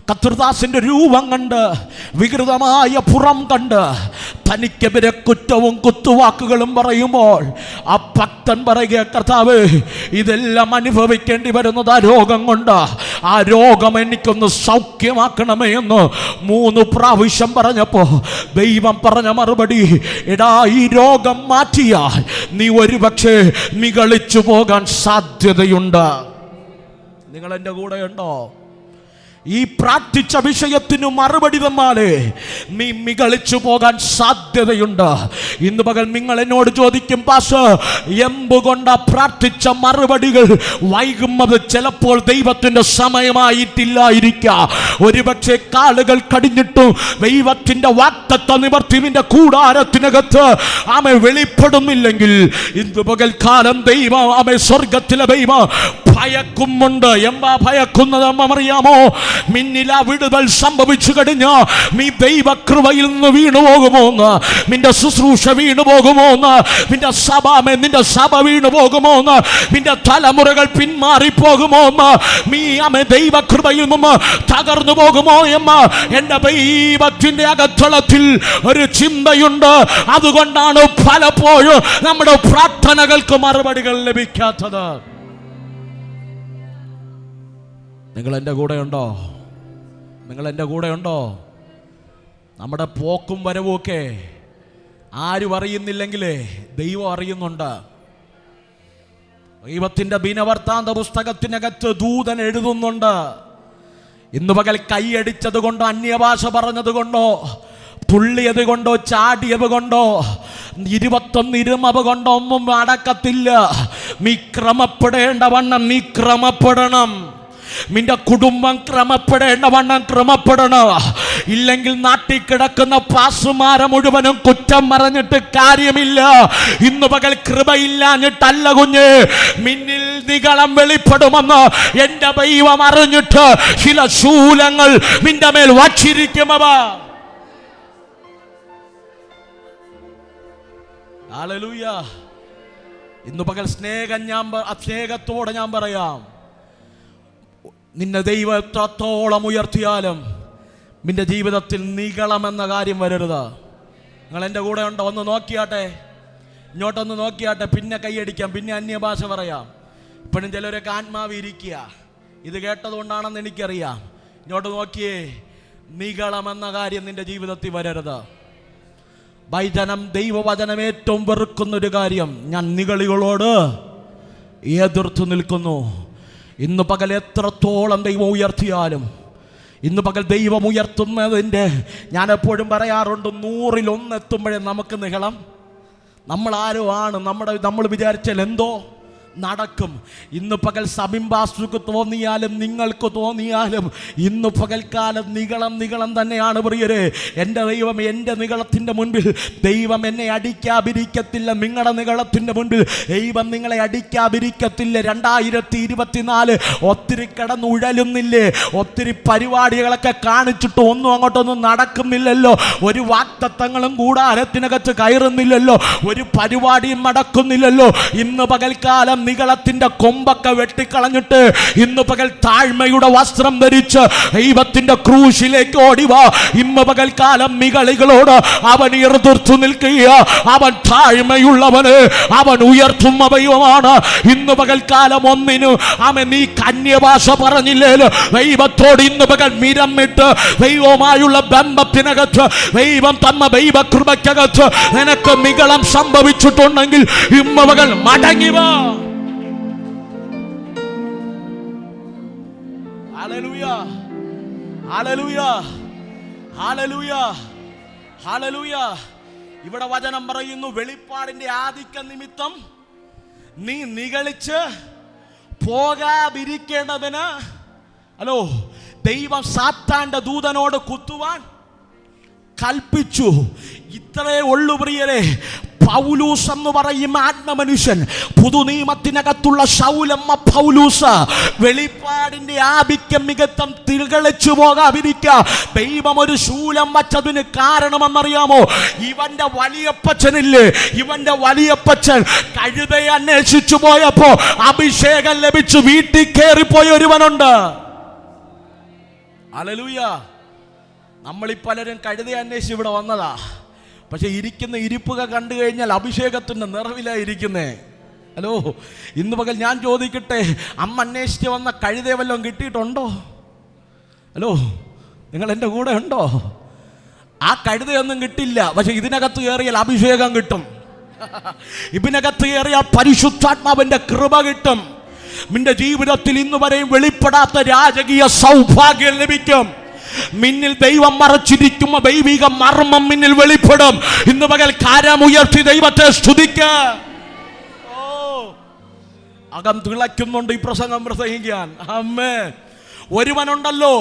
കർത്തൃദാസന്റെ രൂപം കണ്ട്, വികൃതമായ പുറം കണ്ട് തനിക്കെതിരെ കുറ്റവും കുത്തുവാക്കുകളും പറയുമ്പോൾ ആ ഭക്തൻ പറയുക, കർത്താവ്, ഇതെല്ലാം അനുഭവിക്കേണ്ടി വരുന്നത് ആ രോഗം കൊണ്ട്. ആ രോഗം എനിക്കൊന്ന് സൗഖ്യമാക്കണമേ എന്ന് 3 പ്രാവശ്യം പറഞ്ഞപ്പോ ദൈവം പറഞ്ഞ മറുപടി, എടാ, ഈ രോഗം മാറ്റിയാൽ നീ ഒരുപക്ഷെ മികളിച്ചു പോകാൻ സാധ്യതയുണ്ട്. നിങ്ങൾ എൻ്റെ കൂടെയുണ്ടോ? ഈ പ്രാർത്ഥിച്ച വിഷയത്തിന് മറുപടി തന്നാലേ നീ മികളിച്ചു പോകാൻ സാധ്യതയുണ്ട്. ഇന്ന് പകൽ നിങ്ങൾ എന്നോട് ചോദിക്കും, പാസ്റ്റർ, എന്തുകൊണ്ടാ പ്രാർത്ഥിച്ച മറുപടികൾ വൈകുന്നത്? ചിലപ്പോൾ ദൈവത്തിന്റെ സമയമായിട്ടില്ലായിരിക്കാം. ഒരുപക്ഷെ കാലുകൾ കടിഞ്ഞിട്ടും ദൈവത്തിന്റെ വാഗ്ദത്ത നിവർത്തി നിന്റെ കൂടാരത്തിനകത്ത് ആമെ വെളിപ്പെടുന്നില്ലെങ്കിൽ ഇന്ന് പകൽ കാലം ദൈവം, ആമെ സ്വർഗത്തിലെ ദൈവം ഭയക്കുന്നുണ്ട്. എന്താ ഭയക്കുന്നതെന്ന് അറിയാമോ? മിന്നില വിടുതൽ സംഭവിച്ചു കഴിഞ്ഞാ നീ ദൈവകൃപയിൽ നിന്ന് വീണുപോകുമോന്ന്, നിന്റെ ശുശ്രൂഷ വീണുപോകുമോന്ന്, നിന്റെ സഭ വീണുപോകുമോന്ന്, നിന്റെ തലമുറകൾ പിന്മാറിപ്പോകുമോന്ന്, നീ അമ്മ ദൈവകൃപയിൽ നിന്ന് തകർന്നു പോകുമോ എന്ന് എന്റെ ദൈവത്തിന്റെ അകത്തളത്തിൽ ഒരു ചിന്തയുണ്ട്. അതുകൊണ്ടാണ് പലപ്പോഴും നമ്മുടെ പ്രാർത്ഥനകൾക്ക് മറുപടികൾ ലഭിക്കാത്തത്. നിങ്ങൾ എൻ്റെ കൂടെയുണ്ടോ? നമ്മുടെ പോക്കും വരവും ഒക്കെ ആരും അറിയുന്നില്ലെങ്കിലേ ദൈവം അറിയുന്നുണ്ട്. ദൈവത്തിൻ്റെ ദിനവൃത്താന്ത പുസ്തകത്തിനകത്ത് ദൂതൻ എഴുതുന്നുണ്ട്. ഇന്ന് പകൽ കൈയടിച്ചത് കൊണ്ടോ, അന്യഭാഷ പറഞ്ഞത് കൊണ്ടോ, തുള്ളിയത് കൊണ്ടോ, ചാടിയത് കൊണ്ടോ, 21 ഇരുമവ് കൊണ്ടോ ഒന്നും അടക്കത്തില്ല. നീ ക്രമപ്പെടേണ്ട വണ്ണം നീ ക്രമപ്പെടണം. നിന്റെ കുടുംബം ക്രമപ്പെടേണ്ടവണ്ണം ക്രമപ്പെടണം. ഇല്ലെങ്കിൽ നാട്ടിൽ കിടക്കുന്ന പാസുമാരെ മുഴുവനും കുറ്റം പറഞ്ഞിട്ട് കാര്യമില്ല. ഇന്ന് പകൽ കൃപയില്ലാഞ്ഞിട്ടല്ല കുഞ്ഞ്, നിന്നിൽ നിഗളം വെളിപ്പെടുമെന്ന് എന്റെ ദൈവം അറിഞ്ഞിട്ട് ചില ശൂലങ്ങൾ നിന്റെ മേൽ വച്ചിരിക്കുമവ. ഹല്ലേലൂയ. ഇന്ന് പകൽ സ്നേഹത്തോടെ ഞാൻ പറയാം, നിന്നെ ദൈവം എത്രത്തോളം ഉയർത്തിയാലും നിന്റെ ജീവിതത്തിൽ നിഗളം എന്ന കാര്യം വരരുത്. നിങ്ങൾ എൻ്റെ കൂടെ ഉണ്ടോ? ഒന്ന് നോക്കിയാട്ടെ, ഇങ്ങോട്ടൊന്ന് നോക്കിയാട്ടെ. പിന്നെ കൈയടിക്കാം, പിന്നെ അന്യഭാഷ പറയാം. ഇപ്പോഴും ചിലരൊക്കെ ആത്മാവ് ഇരിക്കുക. ഇത് കേട്ടതുകൊണ്ടാണെന്ന് എനിക്കറിയാം. ഇങ്ങോട്ട് നോക്കിയേ, നിഗളം എന്ന കാര്യം നിന്റെ ജീവിതത്തിൽ വരരുത്. ദൈവവചനം ഏറ്റവും വെറുക്കുന്നൊരു കാര്യം, ഞാൻ നിഗളികളോട് എതിർത്ത് നിൽക്കുന്നു. ഇന്ന് പകൽ എത്രത്തോളം ദൈവം ഉയർത്തിയാലും, ഇന്ന് പകൽ ദൈവം ഉയർത്തുന്നതിൻ്റെ ഞാൻ എപ്പോഴും പറയാറുണ്ട്, 100-ൽ 1 എത്തുമ്പോഴേ നമുക്ക് നിഗളം. നമ്മളാരോ ആണ്, നമ്മൾ വിചാരിച്ചാൽ എന്തോ നടക്കും. ഇന്ന് പകൽ സബിൻ പാസ്റ്റർക്ക് തോന്നിയാലും നിങ്ങൾക്ക് തോന്നിയാലും ഇന്ന് പകൽക്കാലം നിഗളം തന്നെയാണ് പ്രിയരെ. എൻ്റെ ദൈവം, എൻ്റെ നിഗളത്തിൻ്റെ മുൻപിൽ ദൈവം എന്നെ അടിക്കാതിരിക്കത്തില്ല. നിങ്ങളുടെ നിഗളത്തിൻ്റെ മുൻപിൽ ദൈവം നിങ്ങളെ അടിക്കാതിരിക്കത്തില്ല. 2024 ഒത്തിരി കിടന്നുഴലുന്നില്ലേ? ഒത്തിരി പരിപാടികളൊക്കെ കാണിച്ചിട്ട് ഒന്നും അങ്ങോട്ടൊന്നും നടക്കുന്നില്ലല്ലോ. ഒരു വാഗ്ദത്തങ്ങളും കൂടാരത്തിനകത്ത് കയറുന്നില്ലല്ലോ. ഒരു പരിപാടിയും നടക്കുന്നില്ലല്ലോ. ഇന്ന് പകൽക്കാലം നിഗളത്തിന്റെ കൊമ്പൊക്കെ വെട്ടിക്കളഞ്ഞിട്ട് ഇന്ന് പകൽ താഴ്മയുടെ വസ്ത്രം ധരിച്ച് ദൈവത്തിന്റെ ക്രൂശിലേക്ക് ഓടിവാ. ഇന്ന് പകൽക്കാലം നിഗളികളോട് അവൻ എതിർത്തു നിൽക്കുക. അവൻ താഴ്മയുള്ളവന് അവൻ ഉയർത്തുന്ന ദൈവമാണ്. ഇന്ന് പകൽക്കാലം ഒന്നിനും നീ കന്യഭാഷ പറഞ്ഞില്ലേലും ദൈവത്തോട് ഇന്ന് പകൽ മിരമിട്ട് ദൈവവുമായുള്ള ബന്ധത്തിനകത്ത്, ദൈവം തന്ന ദൈവകൃപയ്ക്കകത്ത് നിനക്ക് നിഗളം സംഭവിച്ചിട്ടുണ്ടെങ്കിൽ ഇന്ന് പകൽ മടങ്ങിവാ. Hallelujah, hallelujah, hallelujah, hallelujah. ഇവിടെ വചനം പറയുന്നു, വെളിപ്പാടിന്റെ ആധിക്യ നിമിത്തം നീ നിഗളിച്ച് പോകാതിരിക്കേണ്ടതിന് ദൈവം സാത്താന്റെ ദൂതനോട് കുത്തുവാൻ കൽപ്പിച്ചു. ഇത്രേ ഉള്ളു പ്രിയരെ. പൗലൂസ് എന്ന് പറയും ആത്മമനുഷ്യൻ, പുതുനിയമത്തിനകത്തുള്ള ശൗലമ്മ പൗലൂസ്, വെളിപ്പാടിന്റെ ആധിക്യം മികത്തം തികളിച്ചു പോകാതിരിക്കുക ദൈവം ഒരു ശൂലം വച്ചതിന് കാരണമെന്നറിയാമോ? ഇവന്റെ വലിയപ്പച്ചനില്ലേ, ഇവന്റെ വലിയപ്പച്ചൻ കഴുതയെ അന്വേഷിച്ചു പോയപ്പോ അഭിഷേകം ലഭിച്ചു വീട്ടിൽ കയറിപ്പോയ ഒരുവനുണ്ട്. ഹല്ലേലൂയ. നമ്മളീ പലരും കഴുതയെ അന്വേഷിച്ച് ഇവിടെ വന്നതാ. പക്ഷെ ഇരിക്കുന്ന ഇരിപ്പുക കണ്ടു കഴിഞ്ഞാൽ അഭിഷേകത്തിൻ്റെ നിറവിലായിരിക്കുന്നേ. ഹലോ, ഇന്ന് പകൽ ഞാൻ ചോദിക്കട്ടെ, അമ്മ അന്വേഷിച്ച് വന്ന കഴുതയെ വല്ലതും കിട്ടിയിട്ടുണ്ടോ? ഹലോ, നിങ്ങൾ എൻ്റെ കൂടെ ഉണ്ടോ? ആ കഴുതയൊന്നും കിട്ടില്ല. പക്ഷെ ഇതിനകത്ത് കയറിയാൽ അഭിഷേകം കിട്ടും. ഇതിനകത്ത് കയറിയാൽ പരിശുദ്ധാത്മാവിൻ്റെ കൃപ കിട്ടും. നിന്റെ ജീവിതത്തിൽ ഇന്ന് വരെയും വെളിപ്പെടാത്ത രാജകീയ സൗഭാഗ്യം ലഭിക്കും. മിന്നിൽ ദൈവം മറച്ചിരിക്കുന്ന ദൈവിക മർമ്മം മിന്നിൽ വെളിപ്പെടും. ഇന്ന് പകൽ കരമുയർത്തി ദൈവത്തെ സ്തുതിക്ക. അകം തിളയ്ക്കുന്നുണ്ട് ഈ പ്രസംഗം പ്രസംഗിക്കാൻ. ആമേൻ. ഒരുവനുണ്ടല്ലോ,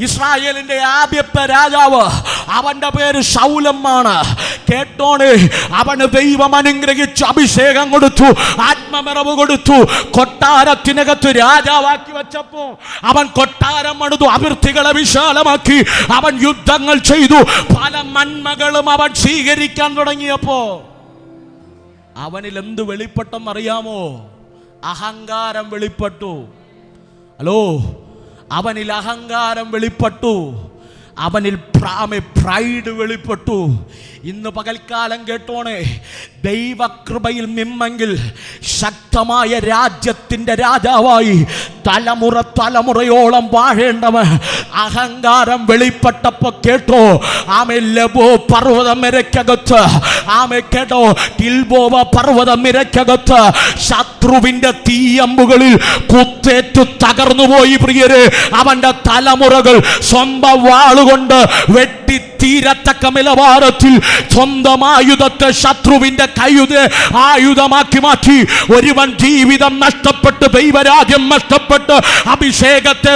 ഇസ്രായേലിന്റെ ആദ്യത്തെ രാജാവ്, അവന്റെ പേര് ശൗലമാണ്. കേട്ടോണേ, അവന് ദൈവം അനുഗ്രഹിച്ച് അഭിഷേകം കൊടുത്തു, ആത്മനിറവ് കൊടുത്തു. കൊട്ടാരത്തിനകത്ത് രാജാവാക്കി വെച്ചപ്പോ അവൻ കൊട്ടാരം എടുത്തു, അതിർത്തികളെ വിശാലമാക്കി, അവൻ യുദ്ധങ്ങൾ ചെയ്തു, പല നന്മകളും അവൻ സ്വീകരിക്കാൻ തുടങ്ങിയപ്പോ അവനിൽ എന്ത് വെളിപ്പെട്ടെന്നറിയാമോ? അഹങ്കാരം വെളിപ്പെട്ടു. ഹലോ, അവനിൽ അഹങ്കാരം വെളിപ്പെട്ടു. അവനിൽ പ്രൈഡ് വെളിപ്പെട്ടു. ഇന്ന് പകൽക്കാലം കേട്ടോണേ, ദൈവകൃപയിൽ നിന്നെങ്കിൽ ശക്തമായ രാജ്യത്തിൻ്റെ രാജാവായി തലമുറയോളം വാഴേണ്ടവൻ അഹങ്കാരം വെളിപ്പെട്ടപ്പോൾ കേട്ടോ, ആമേ ലബോ പർവ്വതം നിരക്കകത്ത്, ആമേ കേട്ടോ ഗിൽബോവ പർവ്വതം നിരക്കകത്ത് ശത്രുവിൻ്റെ തീയമ്പുകളിൽ കുത്തേറ്റു തകർന്നുപോയി പ്രിയരെ. അവൻ്റെ തലമുറകൾ സ്വന്തം വാളുകൊണ്ട് വെട്ടി പൊട്ടിത്തീരത്തക്ക നിലവാരത്തിൽ സ്വന്തം ആയുധത്തെ ശത്രുവിന്റെ കയ്യുടെ ആയുധമാക്കി മാറ്റി ഒരുവൻ ജീവിതം നഷ്ടപ്പെട്ട് ദൈവരാജ്യം നഷ്ടപ്പെട്ട് അഭിഷേകത്തെ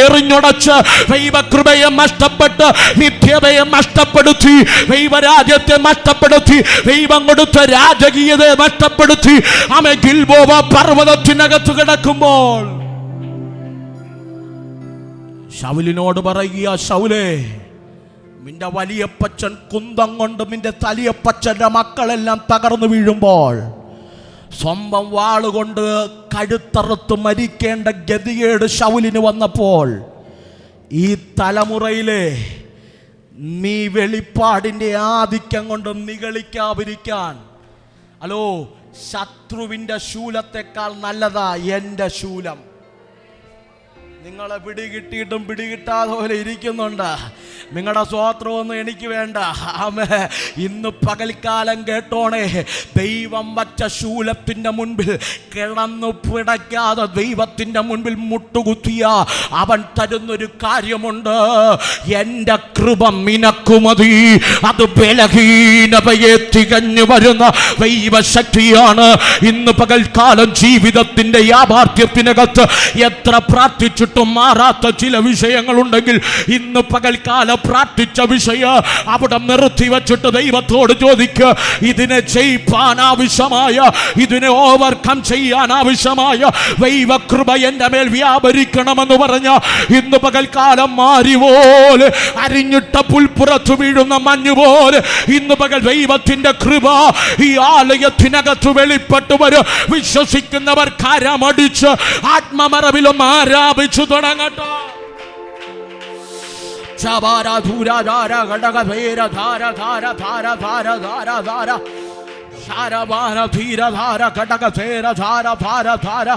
എറിഞ്ഞുടച്ച് ദൈവകൃപയെ നഷ്ടപ്പെട്ട് നിത്യതയെ നഷ്ടപ്പെടുത്തി ദൈവരാജ്യത്തെ നഷ്ടപ്പെടുത്തി ദൈവം കൊടുത്ത രാജകീയതയെ നഷ്ടപ്പെടുത്തി ആമേൻ ഗിൽബോവ പർവ്വതത്തിനകത്ത് കിടക്കുമ്പോൾ ശൗലിനോട് പറയുക, ശൗലേ, നിന്റെ വലിയപ്പച്ചൻ കുന്തം കൊണ്ട് നിന്റെ തലിയപ്പച്ചന്റെ മക്കളെല്ലാം തകർന്നു വീഴുമ്പോൾ സ്വന്തം വാളുകൊണ്ട് കഴുത്തറുത്ത് മരിക്കേണ്ട ഗതികേട് ശൗലിന് വന്നപ്പോൾ ഈ തലമുറയിലെ നീ വെളിപ്പാടിൻ്റെ ആധിക്യം കൊണ്ട് നിഗളിക്കാതിരിക്കാൻ, ഹലോ, ശത്രുവിൻ്റെ ശൂലത്തെക്കാൾ നല്ലതാ എൻ്റെ ശൂലം. നിങ്ങളെ പിടികിട്ടിയിട്ടും പിടികിട്ടാതെ പോലെ ഇരിക്കുന്നുണ്ട്. നിങ്ങളുടെ സ്വോത്രമൊന്നും എനിക്ക് വേണ്ട. ആമേ, ഇന്ന് പകൽക്കാലം കേട്ടോണേ, ദൈവം വച്ച ശൂലത്തിൻ്റെ മുൻപിൽ കിടന്നു പിടയ്ക്കാതെ ദൈവത്തിൻ്റെ മുൻപിൽ മുട്ടുകുത്തിയ അവൻ തരുന്നൊരു കാര്യമുണ്ട്. എൻ്റെ കൃപ നിനക്കു മതി. അത് ബലഹീനതയെ തികഞ്ഞു വരുന്ന ദൈവശക്തിയാണ്. ഇന്ന് പകൽക്കാലം ജീവിതത്തിൻ്റെ യാഥാർത്ഥ്യത്തിനകത്ത് എത്ര പ്രാർത്ഥിച്ചിട്ട് മാറാത്ത ചില വിഷയങ്ങളുണ്ടെങ്കിൽ ഇന്ന് പകൽക്കാലം പ്രാർത്ഥിച്ച വിഷയം അവിടെ നിർത്തി വച്ചിട്ട് ദൈവത്തോട് ചോദിക്കുക, ഇതിനെ ചെയ്യിപ്പാൻ ആവശ്യമായ, ഇതിനെ ഓവർകം ചെയ്യാൻ ആവശ്യമായ ദൈവകൃപ എൻ്റെ മേൽ വ്യാപരിക്കണമെന്ന് പറഞ്ഞ ഇന്ന് പകൽക്കാലം മാരി പോലെ അരിഞ്ഞിട്ട പുൽപ്പുറത്ത് വീഴുന്ന മഞ്ഞുപോലെ ഇന്ന് പകൽ ദൈവത്തിന്റെ കൃപ ഈ ആലയത്തിനകത്ത് വെളിപ്പെട്ടു വരും. വിശ്വസിക്കുന്നവർ കരമടിച്ച് ആത്മമറവിലും ആരാപിച്ചു തുടങ്ങട്ടെ. ധാര ഘടക ധീര ധാര ധാര ധാര ധാര ധാര ധാര ധാര ധീര ധാര ഘടക ധീര ധാര ധാര ധാര.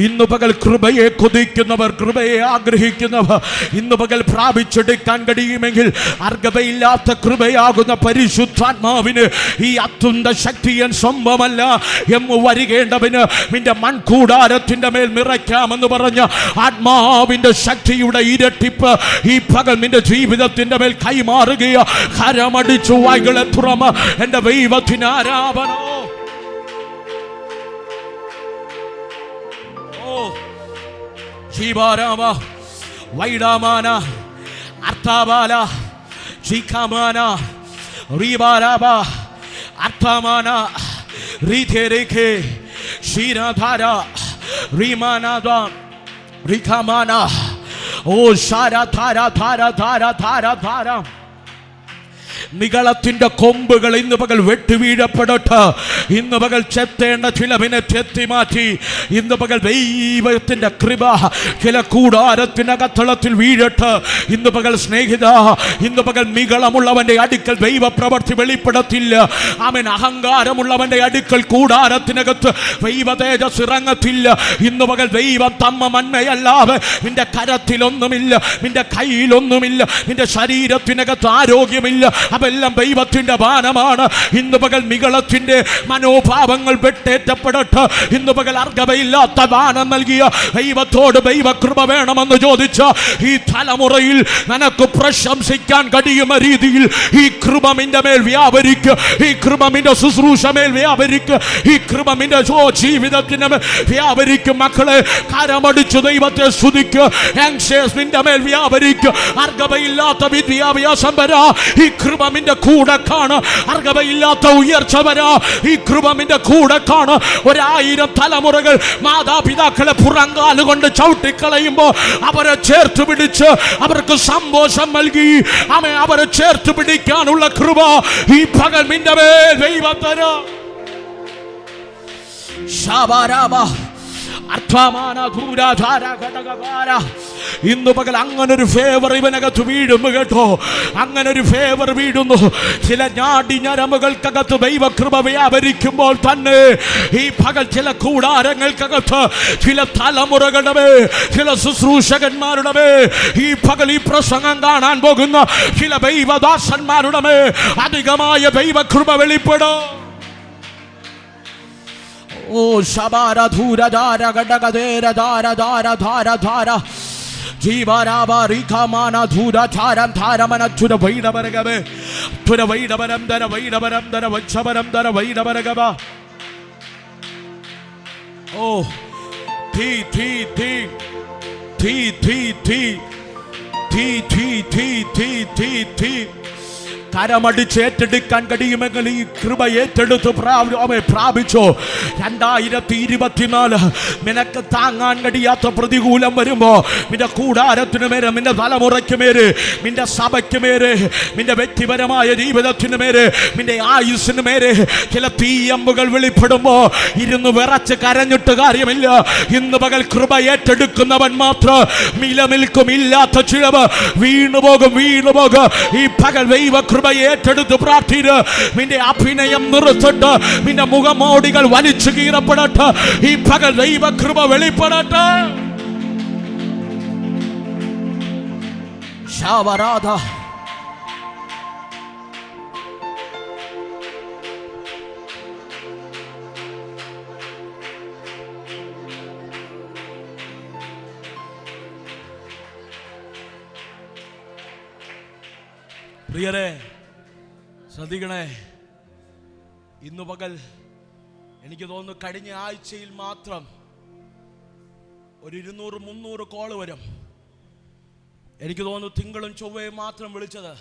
ഇന്ന് പകൽ കൃപയെ കൊതിക്കുന്നവർ, കൃപയെ ആഗ്രഹിക്കുന്നവർ ഇന്ന് പകൽ പ്രാപിച്ചെടുക്കാൻ കഴിയുമെങ്കിൽ അർഹതയില്ലാത്ത കൃപയാകുന്ന പരിശുദ്ധാത്മാവിന് ഈ അത്യുന്ന ശക്തിയൻ സ്വന്തമല്ല എന്ന് വരികേണ്ടവന് നിന്റെ മൺകൂടാരത്തിൻ്റെ മേൽ നിറയ്ക്കാമെന്ന് പറഞ്ഞ ആത്മാവിൻ്റെ ശക്തിയുടെ ഇരട്ടിപ്പ് ഈ പകൽ നിന്റെ ജീവിതത്തിൻ്റെ മേൽ കൈമാറുകയോ കരമടിച്ചു വായ്കളെ തുറമ എൻ്റെ ദൈവത്തിന് ആരാധന. ശിവാരാമ വൈഡാമാന അർത്ഥാബാല ശിഖാമാന റീബാരാബ അർത്ഥാമാന റീഥേരേഖേ ക്ഷീരധാര റീമാനാദ റിഖാമാന ഓ ശാര ധാര ധാര ധാര ധാര ധാര. നികളത്തിന്റെ കൊമ്പുകൾ ഇന്ന് പകൽ വെട്ടുവീഴപ്പെടട്ടെ. ഇന്ന് പകൽ ചെത്തേണ്ട ചിലവിനെ ചെത്തി മാറ്റി ഇന്ന് പകൽ ദൈവത്തിന്റെ കൃപ ചില കൂടാരത്തിനകത്തളത്തിൽ വീഴട്ടെ. ഇന്ന് പകൽ സ്നേഹിത, ഇന്ന് പകൽ നികളമുള്ളവന്റെ അടുക്കൽ ദൈവപ്രവർത്തി വെളിപ്പെടത്തില്ല. അവൻ അഹങ്കാരമുള്ളവന്റെ അടുക്കൽ കൂടാരത്തിനകത്ത് ദൈവ തേജസ് ഇറങ്ങത്തില്ല. ഇന്ന് പകൽ ദൈവം തമ്മ മന്മയല്ലാതെ നിന്റെ കരത്തിലൊന്നുമില്ല, നിന്റെ കയ്യിലൊന്നുമില്ല, നിന്റെ ശരീരത്തിനകത്ത് ആരോഗ്യമില്ല. അതെല്ലാം ദൈവത്തിന്റെ ദാനമാണ്. ഇന്ന് പകൽ നികളത്തിന്റെ മനോഭാവങ്ങൾ വെട്ടേറ്റപ്പെടട്ടെ. ഇന്ന് പകൽ അർഹതയില്ലാത്ത ദാനം നൽകിയ ദൈവത്തോട് ദൈവകൃപ വേണമെന്ന് ചോദിച്ച ഈ തലമുറയിൽ നിനക്ക് പ്രശംസിക്കാൻ കഴിയുന്ന രീതിയിൽ ഈ കൃപ നിന്റെ മേൽ വ്യാപരിക്കുക. ഈ കൃപ നിന്റെ ശുശ്രൂഷ മേൽ വ്യാപരിക്കുക. ഈ കൃപ നിന്റെ ജീവിതത്തിന് മേൽ വ്യാപരിക്കും. മക്കളെ, കരമടിച്ചു ദൈവത്തെ സ്തുതിക്കുക. ആങ്ഷ്യസ് നിന്റെ മേൽ വ്യാപരിക്കുക. അർഹതയില്ലാത്ത വിദ്യാഭ്യാസം വരാ, ഈ കൃപ നിന്റെ കൂടെ കാണും. അർഹതയില്ലാത്ത ഉയർച്ച വരാ, ഈ കൃപ നിന്റെ കൂടെ കാണും. 1000 തലമുറകൾ മാതാപിതാക്കളെ പുറങ്കാലുകൊണ്ട് ചവിട്ടിക്കളയുമ്പോൾ അവരെ ചേർത്ത് പിടിച്ച് അവർക്ക് സന്തോഷം നൽകി അവരെ ചേർത്ത് പിടിക്കാനുള്ള കൃപ ഈ പകൽ നിന്റെ മേൽ ദൈവം തരാം. ഇന്ന് പകൽ അങ്ങനൊരു ഫേവർ ഇവനകത്ത് വീഴുന്നു കേട്ടോ. അങ്ങനൊരു ഫേവർ വീഴുന്നു. ചില ഞാടി ഞരമ്പുകൾക്കകത്ത് ദൈവകൃപ വ്യാപരിക്കുമ്പോൾ തന്നെ ഈ പകൽ ചില കൂടാരങ്ങൾക്കകത്ത് ചില തലമുറകളുടെ ചില ശുശ്രൂഷകന്മാരുടെ ഈ പകൽ ഈ പ്രസംഗം കാണാൻ പോകുന്ന ചില ദൈവദാസന്മാരുടെ അധികമായ ദൈവകൃപ വെളിപ്പെടും. ഓ ശബാര ധൂര ധാര ഘടക ധേര ധാര ധാര ധാര ധാര ജീവരാബാരിഖമാന ധൂരധാരം ധാരമന ചുര വൈഡബരഗവേ ചുര വൈഡബരം ദര വൈഡബരം ദര വക്ഷബരം ദര വൈഡബരഗവ. ഓ തീ തീ തീ തീ തീ തീ തീ തീ തീ തീ തീ തീ കരമടിച്ച് ഏറ്റെടുക്കാൻ കഴിയുമെങ്കിൽ ഈ കൃപ ഏറ്റെടുത്ത് പ്രാപിച്ചോ. 2024 നിനക്ക് താങ്ങാൻ കഴിയാത്ത പ്രതികൂലം വരുമ്പോ നിന്റെ കൂടാരത്തിന് മേരെ, നിന്റെ തലമുറയ്ക്ക് മേരെ, നിന്റെ സഭയ്ക്ക് മേരെ, നിന്റെ വ്യക്തിപരമായ ജീവിതത്തിന് മേരെ, നിന്റെ ആയുസ്സിന് മേരെ ചില തീയമ്പുകൾ വെളിപ്പെടുമ്പോ ഇരുന്ന് വിറച്ച് കരഞ്ഞിട്ട് കാര്യമില്ല. ഇന്ന് പകൽ കൃപ ഏറ്റെടുക്കുന്നവൻ മാത്രം നിലനിൽക്കും. ഇല്ലാത്ത ചിലവ് വീണുപോകും. ഈ പകൽ ദൈവ കൃപ ഏറ്റെടുത്ത് പ്രാർത്ഥിര്. നിന്റെ അഭിനയം നിർത്തട്ട്, നിന്റെ മുഖമോടികൾ വലിച്ചു കീറപ്പെടട്ടെ. ഈ പകൽ ദൈവ കൃപ വെളിപ്പെടട്ടെ. ശാവരാധ പ്രിയരെ ശ്രദ്ധിക്കണേ. ഇന്ന് പകൽ എനിക്ക് തോന്നുന്നു കഴിഞ്ഞ ആഴ്ചയിൽ മാത്രം ഒരു 200-300 കോള് വരും. എനിക്ക് തോന്നുന്നു തിങ്കളും ചൊവ്വയും മാത്രം വിളിച്ചത്.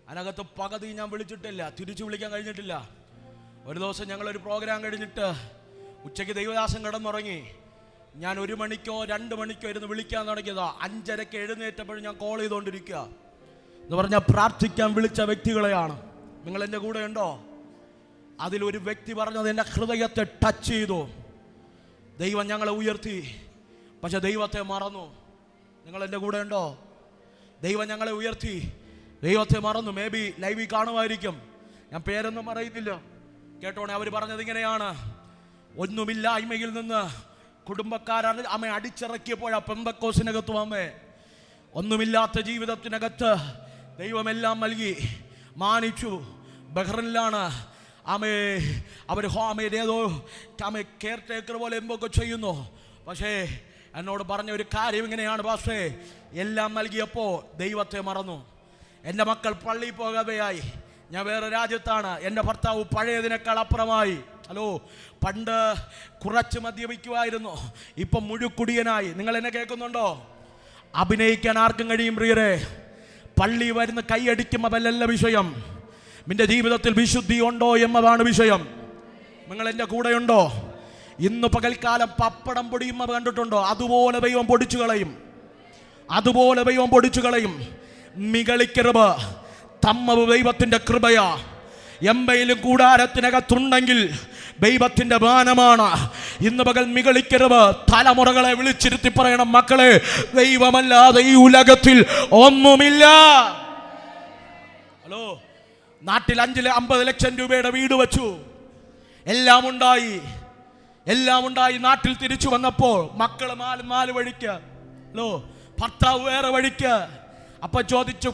അതിനകത്ത് പകുതി ഞാൻ വിളിച്ചിട്ടില്ല, തിരിച്ചു വിളിക്കാൻ കഴിഞ്ഞിട്ടില്ല. ഒരു ദിവസം ഞങ്ങളൊരു പ്രോഗ്രാം കഴിഞ്ഞിട്ട് ഉച്ചയ്ക്ക് ദൈവദാസൻ കിടന്നുറങ്ങി. ഞാൻ 1 മണിക്കോ 2 മണിക്കോ ഇരുന്ന് വിളിക്കാൻ തുടങ്ങിയതാ. 5:30 എഴുന്നേറ്റപ്പോഴും ഞാൻ കോൾ ചെയ്തുകൊണ്ടിരിക്കുക. എന്ന് പറഞ്ഞാൽ പ്രാർത്ഥിക്കാൻ വിളിച്ച വ്യക്തികളെയാണ്. നിങ്ങൾ എൻ്റെ കൂടെ ഉണ്ടോ? അതിലൊരു വ്യക്തി പറഞ്ഞത് എൻ്റെ ഹൃദയത്തെ ടച്ച് ചെയ്തു. ദൈവം ഞങ്ങളെ ഉയർത്തി, പക്ഷെ ദൈവത്തെ മറന്നു. നിങ്ങൾ എൻ്റെ കൂടെ ഉണ്ടോ? ദൈവം ഞങ്ങളെ ഉയർത്തി, ദൈവത്തെ മറന്നു. മേ ബി ലൈവിൽ കാണുമായിരിക്കും, ഞാൻ പേരൊന്നും പറയുന്നില്ല, കേട്ടോണേ. അവർ പറഞ്ഞത് ഇങ്ങനെയാണ്: ഒന്നുമില്ലായ്മയിൽ നിന്ന് കുടുംബക്കാരാണ് അമ്മ അടിച്ചിറക്കിയപ്പോഴാ പെന്തക്കോസിനകത്തും അമ്മേ ഒന്നുമില്ലാത്ത ജീവിതത്തിനകത്ത് ദൈവമെല്ലാം നൽകി മാനിച്ചു. ബഹ്റിനിലാണ് ഏതോ കെയർ ടേക്കർ പോലെ എന്തൊക്കെ ചെയ്യുന്നു. പക്ഷേ എന്നോട് പറഞ്ഞ ഒരു കാര്യം ഇങ്ങനെയാണ്: പക്ഷേ എല്ലാം നൽകിയപ്പോൾ ദൈവത്തെ മറന്നു. എൻ്റെ മക്കൾ പള്ളിയിൽ പോകാതെയായി. ഞാൻ വേറെ രാജ്യത്താണ്. എൻ്റെ ഭർത്താവ് പഴയതിനേക്കാൾ അപ്പുറമായി. ഹലോ, പണ്ട് കുറച്ച് മദ്യപിക്കുമായിരുന്നു, ഇപ്പം മുഴുക്കുടിയനായി. നിങ്ങൾ എന്നെ കേൾക്കുന്നുണ്ടോ? അഭിനയിക്കാൻ ആർക്കും കഴിയും പ്രിയരെ. പള്ളി വരുന്ന കൈയടിക്കുമ്പോഴല്ല വിഷയം, നിന്റെ ജീവിതത്തിൽ വിശുദ്ധി ഉണ്ടോ എന്നതാണ് വിഷയം. നിങ്ങൾ എൻ്റെ കൂടെയുണ്ടോ? ഇന്ന് പകൽക്കാലം പപ്പടം പൊടിയുമ്പ കണ്ടിട്ടുണ്ടോ? അതുപോലെ ദൈവം പൊടിച്ചു കളയും. അതുപോലെ ദൈവം പൊടിച്ചു കളയും. മികളിക്കരുത്. തമ്മവ് ദൈവത്തിൻ്റെ കൃപയാ. എമ്പയിലും കൂടാരത്തിനകത്തുണ്ടെങ്കിൽ ദൈവത്തിന്റെ ദാനമാണ്. ഇന്ന് പകൽ മികളിക്കരുത്. തലമുറകളെ വിളിച്ചിരുത്തി പറയണം: മക്കളെ, ദൈവമല്ലാതെ ഈ ഉലകത്തിൽ ഒന്നുമില്ല. ഹലോ, നാട്ടിൽ 50 ലക്ഷം രൂപയുടെ വീട് വെച്ചു, എല്ലാം ഉണ്ടായി. നാട്ടിൽ തിരിച്ചു വന്നപ്പോൾ മക്കള് 4 വഴിക്ക്, ഹലോ, ഭർത്താവ് വേറെ വഴിക്ക്. അപ്പൊ ചോദിച്ചു,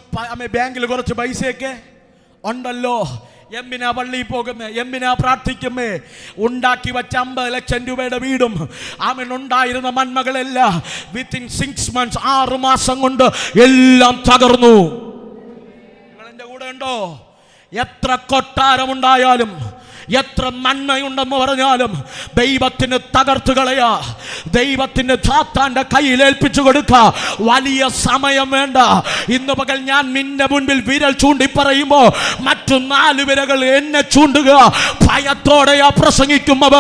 ബാങ്കിൽ കുറച്ച് പൈസയൊക്കെ ഉണ്ടല്ലോ, എന്തിനാ പള്ളിയിൽ പോകുന്നേ, എന്തിനാ പ്രാർത്ഥിക്കുന്നേ? ഉണ്ടാക്കി വെച്ച 50 ലക്ഷം രൂപയുടെ വീടും ഉണ്ടായിരുന്ന മന്മകളെല്ലാം വിത്തിൻ 6 months 6 മാസം കൊണ്ട് എല്ലാം തകർന്നു. നിങ്ങൾ എൻ്റെ കൂടെ ഉണ്ടോ? എത്ര കൊട്ടാരമുണ്ടായാലും, എത്ര നന്മയുണ്ടെന്ന് പറഞ്ഞാലും ദൈവത്തിന് തകർത്തു കളയാ. ദൈവത്തിന് സാത്താന്റെ കയ്യിൽ ഏൽപ്പിച്ചു കൊടുക്ക. വലിയ സമയം വേണ്ട. ഇന്ന് പകൽ ഞാൻ നിന്റെ മുൻപിൽ വിരൽ ചൂണ്ടി പറയുമ്പോ മറ്റു 4 വിരകൾ എന്നെ ചൂണ്ടുക. ഭയത്തോടെയാ പ്രസംഗിക്കുമ്പോൾ.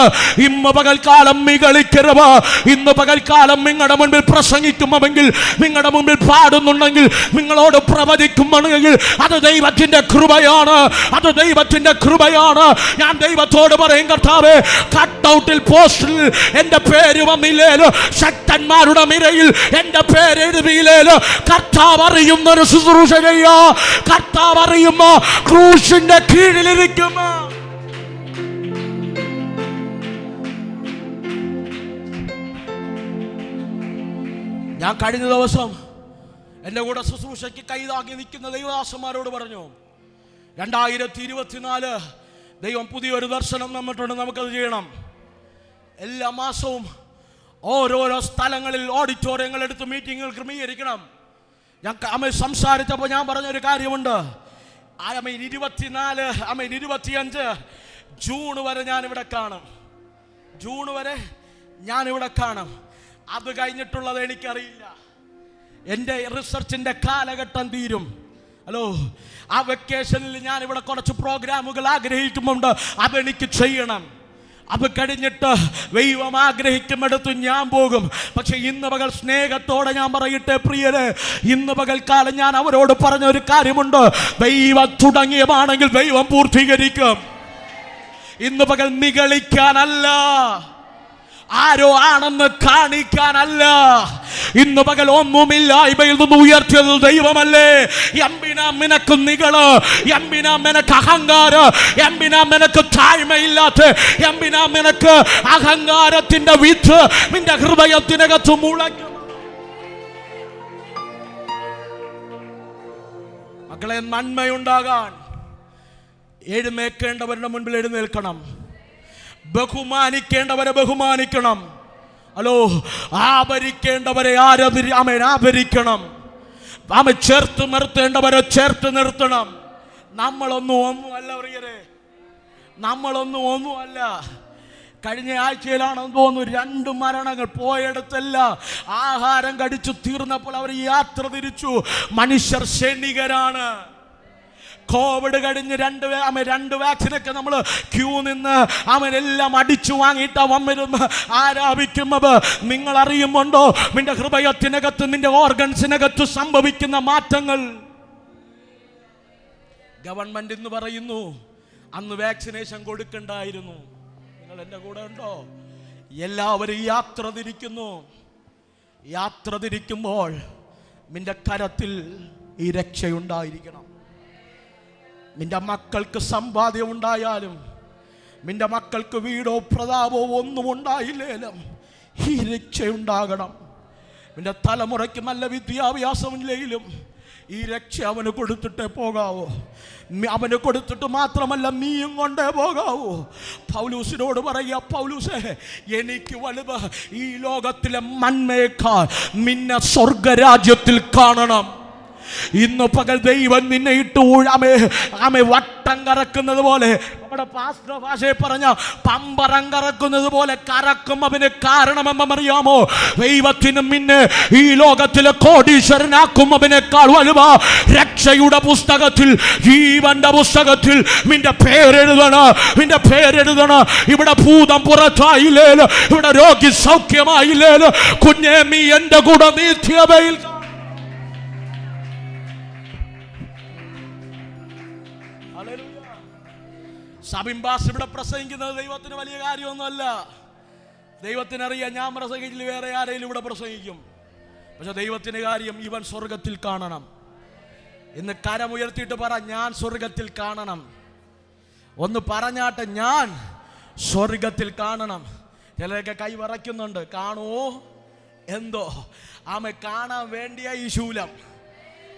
ഇന്ന് പകൽക്കാലം മികളിക്കരുത്. ഇന്ന് പകൽക്കാലം നിങ്ങളുടെ മുൻപിൽ പ്രസംഗിക്കുമെങ്കിൽ, നിങ്ങളുടെ മുൻപിൽ പാടുന്നുണ്ടെങ്കിൽ, നിങ്ങളോട് പ്രവചിക്കുമെങ്കിൽ അത് ദൈവത്തിന്റെ കൃപയാണ്. അത് ദൈവത്തിന്റെ കൃപയാണ്. ഞാൻ ദൈവത്തോട് പറയും: കർത്താവേ, കട്ടൗട്ടിൽ പോസ്റ്റിൽ എന്റെ പേര് വന്നില്ലേലോ, ശക്തന്മാരുടെ നിരയിൽ എന്റെ പേര് എഴുതിയില്ലേലോ, കർത്താവ് അറിയുന്നൊരു ശുശ്രൂഷ ചെയ്യാ. കർത്താവ് അറിയുമ്പോ ക്രൂശിന്റെ കീഴിലിരിക്കുമ്പോ ഞാൻ കഴിഞ്ഞ ദിവസം എൻ്റെ കൂടെ ശുശ്രൂഷയ്ക്ക് കൈതാങ്ങി നിൽക്കുന്ന ദൈവദാസന്മാരോട് പറഞ്ഞു, 2024 ദൈവം പുതിയൊരു ദർശനം തന്നിട്ടുണ്ട്, നമുക്കത് ചെയ്യണം. എല്ലാ മാസവും ഓരോരോ സ്ഥലങ്ങളിൽ ഓഡിറ്റോറിയങ്ങൾ എടുത്ത് മീറ്റിങ്ങുകൾ ക്രമീകരിക്കണം. ഞാൻ സംസാരിച്ചപ്പോൾ ഞാൻ പറഞ്ഞൊരു കാര്യമുണ്ട്. 24 25 ജൂൺ വരെ ഞാനിവിടെ കാണും. ജൂൺ വരെ ഞാനിവിടെ കാണും. അത് കഴിഞ്ഞിട്ടുള്ളത് എനിക്കറിയില്ല. എൻ്റെ റിസർച്ചിൻ്റെ കാലഘട്ടം തീരും. ഹലോ, ആ വെക്കേഷനിൽ ഞാനിവിടെ കുറച്ച് പ്രോഗ്രാമുകൾ ആഗ്രഹിക്കുന്നുണ്ട്. അതെനിക്ക് ചെയ്യണം. അത് കഴിഞ്ഞിട്ട് ദൈവം ആഗ്രഹിക്കുന്നിടത്ത് ഞാൻ പോകും. പക്ഷെ ഇന്ന് പകൽ സ്നേഹത്തോടെ ഞാൻ പറയട്ടെ പ്രിയരെ, ഇന്ന് പകൽക്കാലം ഞാൻ അവരോട് പറഞ്ഞ ഒരു കാര്യമുണ്ട്. ദൈവം തുടങ്ങിയതാണെങ്കിൽ ദൈവം പൂർത്തീകരിക്കും. ഇന്ന് പകൽ നിഗളിക്കാനല്ല, ആരോ ആണെന്ന് കാണിക്കാനല്ല. ഇന്ന് പകൽ ഒന്നുമില്ലായ്മയിൽ നിന്ന് ഉയർത്തിയത് ദൈവമല്ലേ? എന്തിനാ നിനക്ക് നികള്? എന്തിനാ നിനക്ക് അഹങ്കാരം? എന്തിനാ നിനക്ക് താഴ്മയില്ലാത്ത? എന്തിനാ നിനക്ക് അഹങ്കാരത്തിന്റെ വിത്ത് നിന്റെ ഹൃദയത്തിനകത്ത് മുളയ്ക്കും? മക്കളെ, നന്മയുണ്ടാകാൻ എഴുന്നേൽക്കേണ്ടവരുടെ മുൻപിൽ എഴുന്നേൽക്കണം. ബഹുമാനിക്കേണ്ടവരെ ബഹുമാനിക്കണം. ഹലോ, ആദരിക്കേണ്ടവരെ ആദരിക്കണം. ചേർത്ത് നിർത്തേണ്ടവരെ ചേർത്ത് നിർത്തണം. ഒന്നുമല്ല പ്രിയരെ, ഒന്നുമല്ല. കഴിഞ്ഞ ആഴ്ചയിലാണെന്ന് തോന്നുന്നു 2 മരണങ്ങൾ. പോയെടുത്തല്ല ആഹാരം കടിച്ചു തീർന്നപ്പോൾ അവർ യാത്ര തിരിച്ചു. മനുഷ്യർ ക്ഷണികരാണ്. കോവിഡ് കഴിഞ്ഞ് 2 വാക്സിനൊക്കെ നമ്മൾ ക്യൂ നിന്ന് അവനെല്ലാം അടിച്ചു വാങ്ങിയിട്ട് വന്നിരുന്ന് ആരാപിക്കുന്നത് നിങ്ങൾ അറിയുന്നുണ്ടോ? നിന്റെ ഹൃദയത്തിനകത്ത്, നിന്റെ ഓർഗൻസിനകത്ത് സംഭവിക്കുന്ന മാറ്റങ്ങൾ. ഗവൺമെന്റ് ഇന്ന് പറയുന്നു അന്ന് വാക്സിനേഷൻ കൊടുക്കണ്ടായിരുന്നു. നിങ്ങൾ എൻ്റെ കൂടെ ഉണ്ടോ? എല്ലാവരും യാത്ര തിരിക്കുന്നു. യാത്ര തിരിക്കുമ്പോൾ നിന്റെ കരത്തിൽ ഈ രക്ഷയുണ്ടായിരിക്കണം. നിന്റെ മക്കൾക്ക് സമ്പാദ്യം ഉണ്ടായാലും, നിന്റെ മക്കൾക്ക് വീടോ പ്രതാപോ ഒന്നും ഉണ്ടായില്ലേലും ഈ രക്ഷയുണ്ടാകണം. നിന്റെ തലമുറയ്ക്ക് നല്ല വിദ്യാഭ്യാസമില്ലെങ്കിലും ഈ രക്ഷ അവന് കൊടുത്തിട്ടേ പോകാവോ. അവന് കൊടുത്തിട്ട് മാത്രമല്ല നീയും കൊണ്ടേ പോകാവൂ. പൗലൂസിനോട് പറയുക, പൗലൂസേ, എനിക്ക് വലുത് ഈ ലോകത്തിലെ മന്മയേക്കാൾ നിന്നെ സ്വർഗരാജ്യത്തിൽ കാണണം. ഇന്ന് പകൽ ദൈവം നിന്നെ ഇട്ട് വട്ടം കറക്കുന്നത് പോലെ, നമ്മുടെ പാസ്റ്റർ ഭാഷയെ പറഞ്ഞ പമ്പരം കറക്കുന്നത് പോലെ കറക്കും. അവന് കാരണമെന്നറിയാമോ? ദൈവത്തിന് നിന്നെ ഈ ലോകത്തിലെ കോടീശ്വരനാക്കും. അവനേക്കാൾ വലുതാ രക്ഷയുടെ പുസ്തകത്തിൽ, ജീവന്റെ പുസ്തകത്തിൽ നിന്റെ പേരെഴുതണം. നിന്റെ പേരെഴുതണം. ഇവിടെ ഭൂതം പുറത്തായില്ലേലും, ഇവിടെ രോഗി സൗഖ്യമായില്ലേലും, കുഞ്ഞേ നീ എന്റെ കൂടെ നിത്യതയിൽ. സബിംബാസ് ഇവിടെ പ്രസംഗിക്കുന്നത് ദൈവത്തിന് വലിയ കാര്യമൊന്നുമല്ല. ദൈവത്തിനറിയാം ഞാൻ പ്രസംഗിച്ചില്ല വേറെ ആരെങ്കിലും ഇവിടെ പ്രസംഗിക്കും. പക്ഷെ ദൈവത്തിന് കാര്യം ഇവൻ സ്വർഗത്തിൽ കാണണം. ഇന്ന് കരമുയർത്തിയിട്ട് പറ, ഞാൻ സ്വർഗത്തിൽ കാണണം. ഒന്ന് പറഞ്ഞാട്ടെ, ഞാൻ സ്വർഗത്തിൽ കാണണം. ചിലരൊക്കെ കൈ വിറയ്ക്കുന്നുണ്ട്. കാണുമോ എന്തോ? കാണാൻ വേണ്ടിയ ഈ ശൂലം,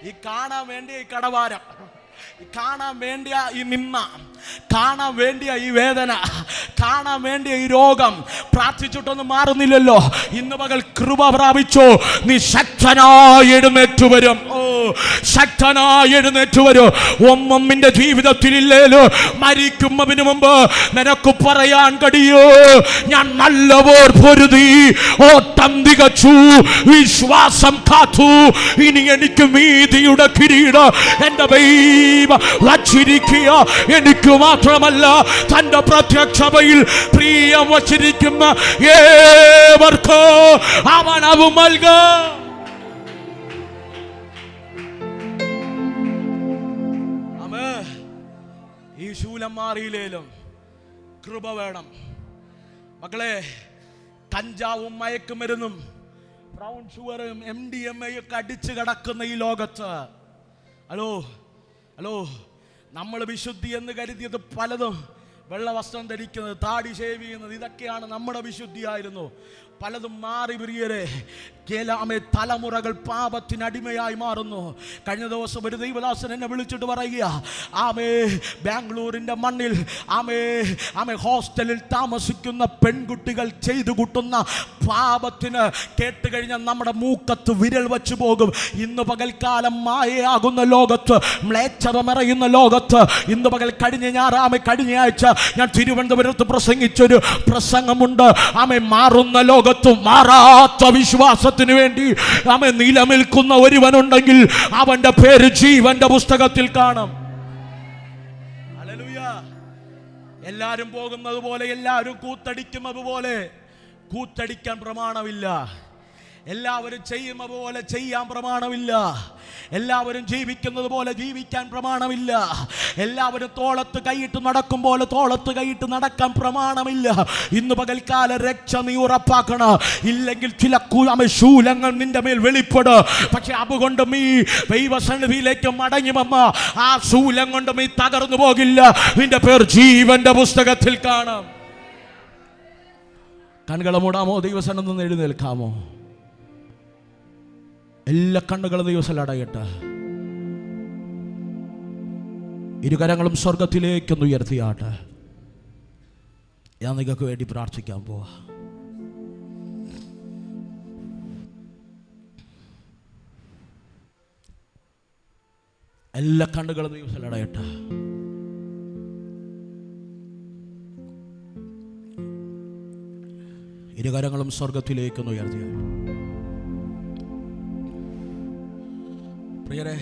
ഈ കാണാൻ വേണ്ടിയ ഈ കടവാരം, കാണാൻ വേണ്ടിയ ഈ നിന്ന, കാണാൻ വേണ്ടിയ ഈ വേദന, കാണാൻ വേണ്ടിയ ഈ രോഗം പ്രാർത്ഥിച്ചിട്ടൊന്നും മാറുന്നില്ലല്ലോ. ഇന്ന് പകൽ കൃപ പ്രാപിച്ചോ, നീ ശക്തനായി എഴുന്നേറ്റ് വരും. ശക്തനായി എഴുന്നേറ്റ് വരും. ഒന്നും നിന്റെ ജീവിതത്തിലില്ലേലോ മരിക്കുന്നതിന് മുമ്പ് നിനക്ക് പറയാൻ കഴിയോ, ഞാൻ നല്ലപോർ പൊരുതി ഓട്ടം തികച്ചു, വിശ്വാസം കാത്തു, ഇനി എനിക്ക് നീതിയുടെ കിരീടം എന്റെ ദൈവം വച്ചിരിക്കുക. എനിക്ക് മാത്രമല്ല, തന്റെ പ്രത്യക്ഷതയിൽ പ്രിയം വച്ചിരിക്കുന്ന ഏവർക്കോ അവനവും നൽകാം. ഈ ശൂലം മാറിയില്ലേലും കൃപ വേണം മക്കളെ. കഞ്ചാവും മയക്കുമരുന്നും ബ്രൗൺ ഷുഗറും MDMA ഒക്കെ അടിച്ചു കിടക്കുന്ന ഈ ലോകത്ത്, ഹലോ, നമ്മൾ വിശുദ്ധി എന്ന് കരുതിയത് പലതും വെള്ള വസ്ത്രം ധരിക്കുന്നത്, താടി ഷേവ് ചെയ്യുന്നത്, ഇതൊക്കെയാണ് നമ്മുടെ വിശുദ്ധിയായിരുന്നു. പലതും മാറി പ്രിയരെ. തലമുറകൾ പാപത്തിനടിമയായി മാറുന്നു. കഴിഞ്ഞ ദിവസം ഒരു ദൈവദാസൻ എന്നെ വിളിച്ചിട്ട് പറയുക, ബാംഗ്ലൂരിൻ്റെ മണ്ണിൽ ഹോസ്റ്റലിൽ താമസിക്കുന്ന പെൺകുട്ടികൾ ചെയ്തു കൂട്ടുന്ന പാപത്തിന് കേട്ട് കഴിഞ്ഞാൽ നമ്മുടെ മൂക്കത്ത് വിരൽ വച്ചു പോകും. ഇന്ന് പകൽക്കാലം മായയാകുന്ന ലോകത്ത്, മ്ലേച്ഛതമറിയുന്ന ലോകത്ത്, ഇന്ന് പകൽ കഴിഞ്ഞ ആഴ്ച ഞാൻ തിരുവനന്തപുരത്ത് പ്രസംഗിച്ചൊരു പ്രസംഗമുണ്ട്. മാറുന്ന ലോകത്തും മാറാത്ത വിശ്വാസത്തിന് വേണ്ടി നിലനിൽക്കുന്ന ഒരുവനുണ്ടെങ്കിൽ അവന്റെ പേര് ജീവന്റെ പുസ്തകത്തിൽ കാണും. ഹല്ലേലൂയ. എല്ലാവരും പോകുന്നത് പോലെ, എല്ലാവരും കൂത്തടിക്കുന്നത് പോലെ കൂത്തടിക്കാൻ പ്രമാണമില്ല. എല്ലാവരും ചെയ്യുന്നത് പോലെ ചെയ്യാൻ പ്രമാണമില്ല. എല്ലാവരും ജീവിക്കുന്നത് പോലെ ജീവിക്കാൻ പ്രമാണമില്ല. എല്ലാവരും തോളത്ത് കൈയിട്ട് നടക്കും പോലെ തോളത്ത് കൈയിട്ട് നടക്കാൻ പ്രമാണമില്ല. ഇന്ന് പകൽക്കാല രക്ഷ നീ ഉറപ്പാക്കണം. ഇല്ലെങ്കിൽ ചില ശൂലങ്ങൾ നിന്റെ മേൽ വെളിപ്പെടും. പക്ഷെ അതുകൊണ്ട് നീ ദൈവസന്നിധിയിലേക്ക് മടങ്ങി വന്ന ആ ശൂലം കൊണ്ട് നീ തകർന്നു പോകില്ല. നിന്റെ പേർ ജീവന്റെ പുസ്തകത്തിൽ കാണാം. കണ്ണുകളെ മൂടാമോ? ദൈവസന്നിധിയിൽ നിന്ന് എഴുന്നേൽക്കാമോ? എല്ലാ കണ്ണുകളും ദൈവത്തിൽ അടയട്ടെ. ഇരുകരങ്ങളും സ്വർഗത്തിലേക്കൊന്ന് ഉയർത്തിയാട്ടെ. ഞാൻ നിങ്ങൾക്ക് വേണ്ടി പ്രാർത്ഥിക്കാൻ പോവാ. എല്ലാ കണ്ണുകളും ദൈവത്തിൽ അടയട്ടെ. ഇരുകരങ്ങളും സ്വർഗത്തിലേക്കൊന്ന് ഉയർത്തിയാട്ടെ. പ്രിയരെ,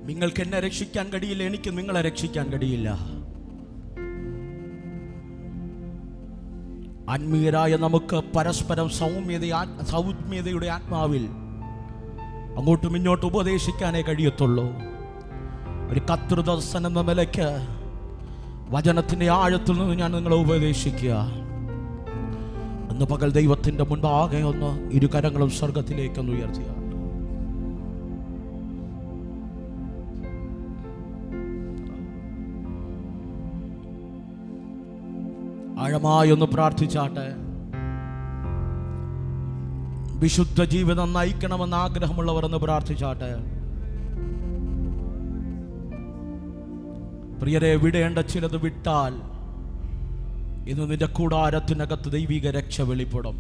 നിങ്ങൾക്ക് എന്നെ രക്ഷിക്കാൻ കഴിയില്ല, എനിക്ക് നിങ്ങളെ രക്ഷിക്കാൻ കഴിയില്ല. ആത്മീയരായ നമുക്ക് പരസ്പരം സൗമ്യതയുടെ ആത്മാവിൽ അങ്ങോട്ടും ഇങ്ങോട്ടും ഉപദേശിക്കാനേ കഴിയത്തുള്ളൂ. ഒരു കർത്തൃദർശനം എന്ന നിലയ്ക്ക് വചനത്തിൻ്റെ ആഴത്തിൽ നിന്ന് ഞാൻ നിങ്ങളെ ഉപദേശിക്കുക. ഇന്ന് പകൽ ദൈവത്തിൻ്റെ മുൻപാകെ ഒന്ന് ഇരുകരങ്ങളും സ്വർഗത്തിലേക്കൊന്ന് ഉയർത്തിയ ആഴമായി ഒന്ന് പ്രാർത്ഥിച്ചാട്ടെ. വിശുദ്ധ ജീവിതം നയിക്കണമെന്ന് ആഗ്രഹമുള്ളവർ ഒന്ന് പ്രാർത്ഥിച്ചാട്ടെ. പ്രിയരെ, വിടേണ്ട ചിലത് വിട്ടാൽ ഇന്ന് നിന്റെ കൂടാരത്തിനകത്ത് ദൈവിക രക്ഷ വെളിപ്പെടും.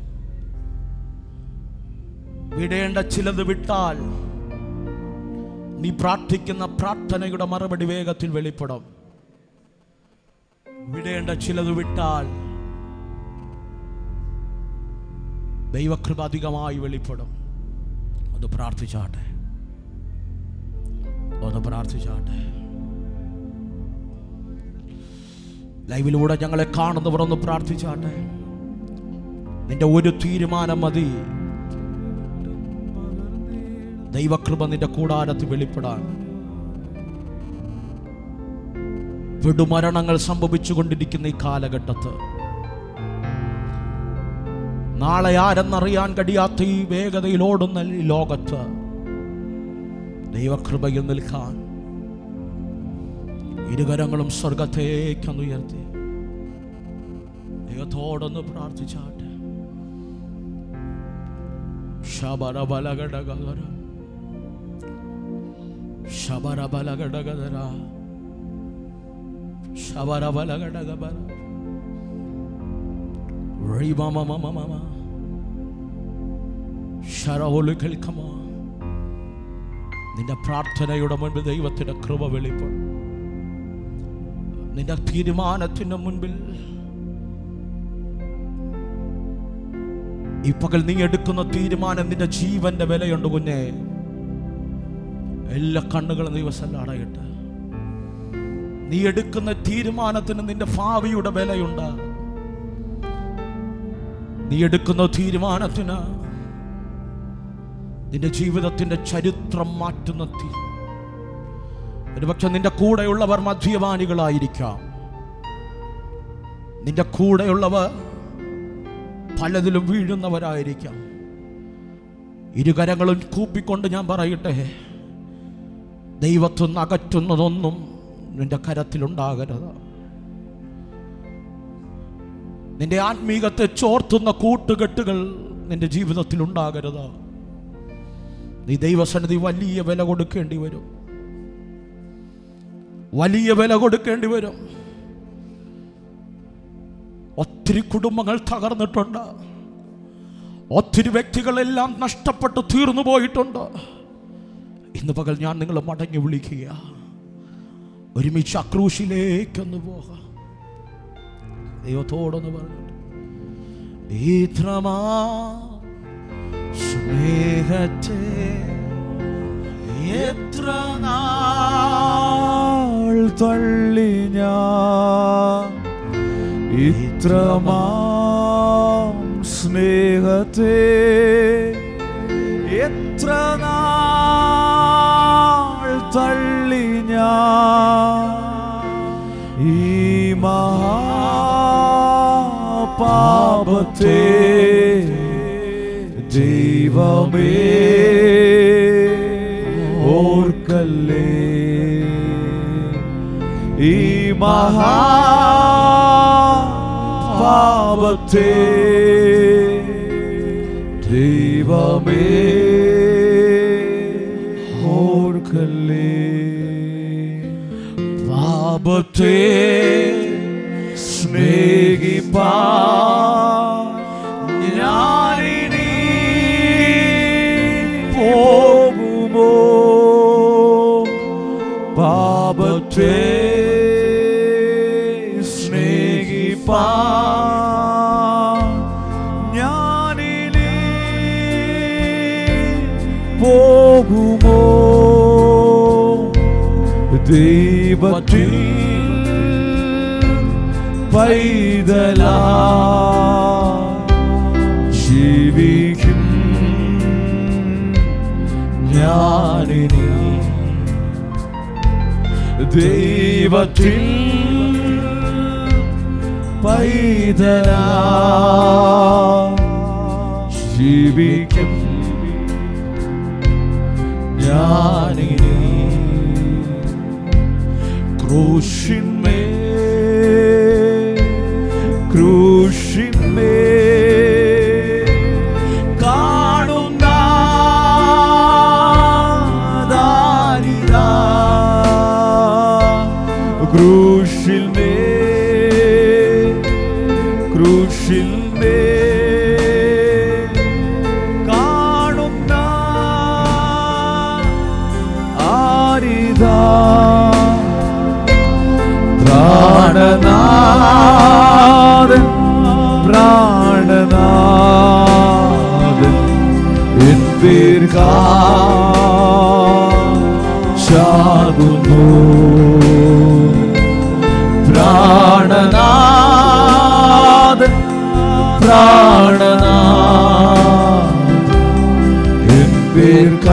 വിടേണ്ട ചിലത് വിട്ടാൽ നീ പ്രാർത്ഥിക്കുന്ന പ്രാർത്ഥനയുടെ മറുപടി വേഗത്തിൽ വെളിപ്പെടും. വിടേണ്ട ചിലത് വിട്ടാൽ ദൈവകൃപ അധികമായി വെളിപ്പെടും. ഒന്ന് പ്രാർത്ഥിച്ചാട്ടെ, ഒന്ന് പ്രാർത്ഥിച്ചാട്ടെ. ലൈവിലൂടെ ഞങ്ങളെ കാണുന്നവർ ഒന്ന് പ്രാർത്ഥിച്ചാട്ടെ. നിന്റെ ഒരു തീരുമാനം മതി ദൈവകൃപ നിന്റെ കൂടാരത്തിൽ വെളിപ്പെടാൻ. വിടുമരണങ്ങൾ സംഭവിച്ചുകൊണ്ടിരിക്കുന്ന ഈ കാലഘട്ടത്ത് നാളെ ആരെന്നറിയാൻ കഴിയാത്ത ഈ വേഗതയിൽ ഓടുന്ന ഈ ലോകത്ത് ദൈവകൃപയിൽ നിൽക്കാൻ ഇരുകരങ്ങളും സ്വർഗത്തേക്കൊന്ന് ഉയർത്തി ദൈവത്തോടൊന്ന് പ്രാർത്ഥിച്ചാട്ടെ. ശബരബലഘടകര ശബരബലഘടകര ശബരബലഘടകബല റിമമമമമ ശരഹോലു കേൾക്കമോ. നിന്റെ പ്രാർത്ഥനയുടെ മുൻപിൽ ദൈവത്തിന്റെ കൃപ വെളിപ്പെടും. നിന്റെ തീരുമാനത്തിന് മുൻപിൽ ഈ പകൽ നീ എടുക്കുന്ന തീരുമാനം നിന്റെ ജീവന്റെ വിലയുണ്ട് കുഞ്ഞെ. എല്ലാ കണ്ണുകളും ദിവസം അടയട്ടെ. നീ എടുക്കുന്ന തീരുമാനത്തിന് നിന്റെ ഭാവിയുടെ വിലയുണ്ട്. നീ എടുക്കുന്ന തീരുമാനത്തിന് നിന്റെ ജീവിതത്തിന്റെ ചരിത്രം മാറ്റുന്ന ഒരുപക്ഷെ നിന്റെ കൂടെയുള്ളവർ മദ്യപാനികളായിരിക്കാം. നിന്റെ കൂടെയുള്ളവർ പലതിലും വീഴുന്നവരായിരിക്കാം. ഇരുകരങ്ങളും കൂപ്പിക്കൊണ്ട് ഞാൻ പറയട്ടെ, ദൈവത്തിൽ നിന്ന് അകറ്റുന്നതൊന്നും നിന്റെ കരത്തിലുണ്ടാകരുത്. നിന്റെ ആത്മീകത്തെ ചോർത്തുന്ന കൂട്ടുകെട്ടുകൾ നിന്റെ ജീവിതത്തിൽ ഉണ്ടാകരുത്. നീ ദൈവസന്നിധി വലിയ വില കൊടുക്കേണ്ടി വരും, വലിയ വില കൊടുക്കേണ്ടി വരും. ഒത്തിരി കുടുംബങ്ങൾ തകർന്നിട്ടുണ്ട്, ഒത്തിരി വ്യക്തികളെല്ലാം നഷ്ടപ്പെട്ടു തീർന്നു പോയിട്ടുണ്ട്. ഇന്ന് പകൽ ഞാൻ നിങ്ങളെ മടങ്ങി വിളിക്കുക, ഒരുമിച്ച് ആ ക്രൂശിലേക്കൊന്ന് പോകാം. ദൈവത്തോടൊന്ന് പറഞ്ഞു, ഇത്രമാ സ്നേഹത്തെ എത്ര നാൾ തള്ളി ഞാൻ, ഇത്രമാം സ്നേഹത്തെ എത്ര നാൾ തള്ളി ഞാൻ, ഈ മഹാപാപത്തെ ദൈവമേ ഓർക്കല്ലേ, ഈ മഹാപാപത്തെ ദൈവമേ ഓർക്കല്ലേ. പാപത്തെ സ്നേഹിപ്പാൻ ഞാനിനി പോകുമോ, പാപത്തെ സ്നേഹിപ്പാൻ ഞാനിനി പോകുമോ, ദൈവത്തിൽ പൈതലായി ജീവിക്കും ഞാനിനി, ദൈവത്തിൽ പൈതലായി ജീവിക്കും ഞാനിനി. ക്രൂശിന്മേൽ കാണുന്ന ദാരിദ്ര്യത, ക്രൂശിന്മേൽ കാണുന്ന ആരിതാ, പ്രാണനാഥൻ പ്രാണനാഥൻ എൻ പേർക്കാകുന്നു, പ്രാണനാഥൻ പ്രാണനാഥൻ എൻ പേർക്കാകുന്നു,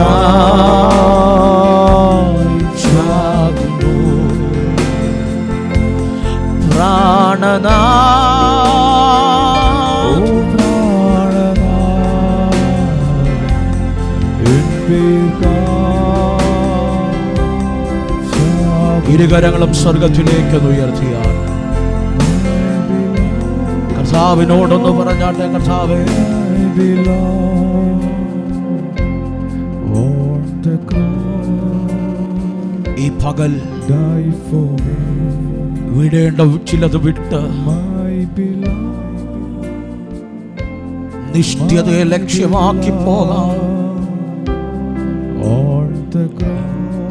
ഇരുകരങ്ങളും സ്വർഗത്തിലേക്ക് ഉയർത്തിയാൽ കർത്താവിനോടൊന്ന് പറഞ്ഞാട്ടെ, കർത്താവേ ഈ പകൽ വിടേണ്ട ചിലത് വിട്ട് നിശ്ചയതയെ ലക്ഷ്യമാക്കി പോകാം.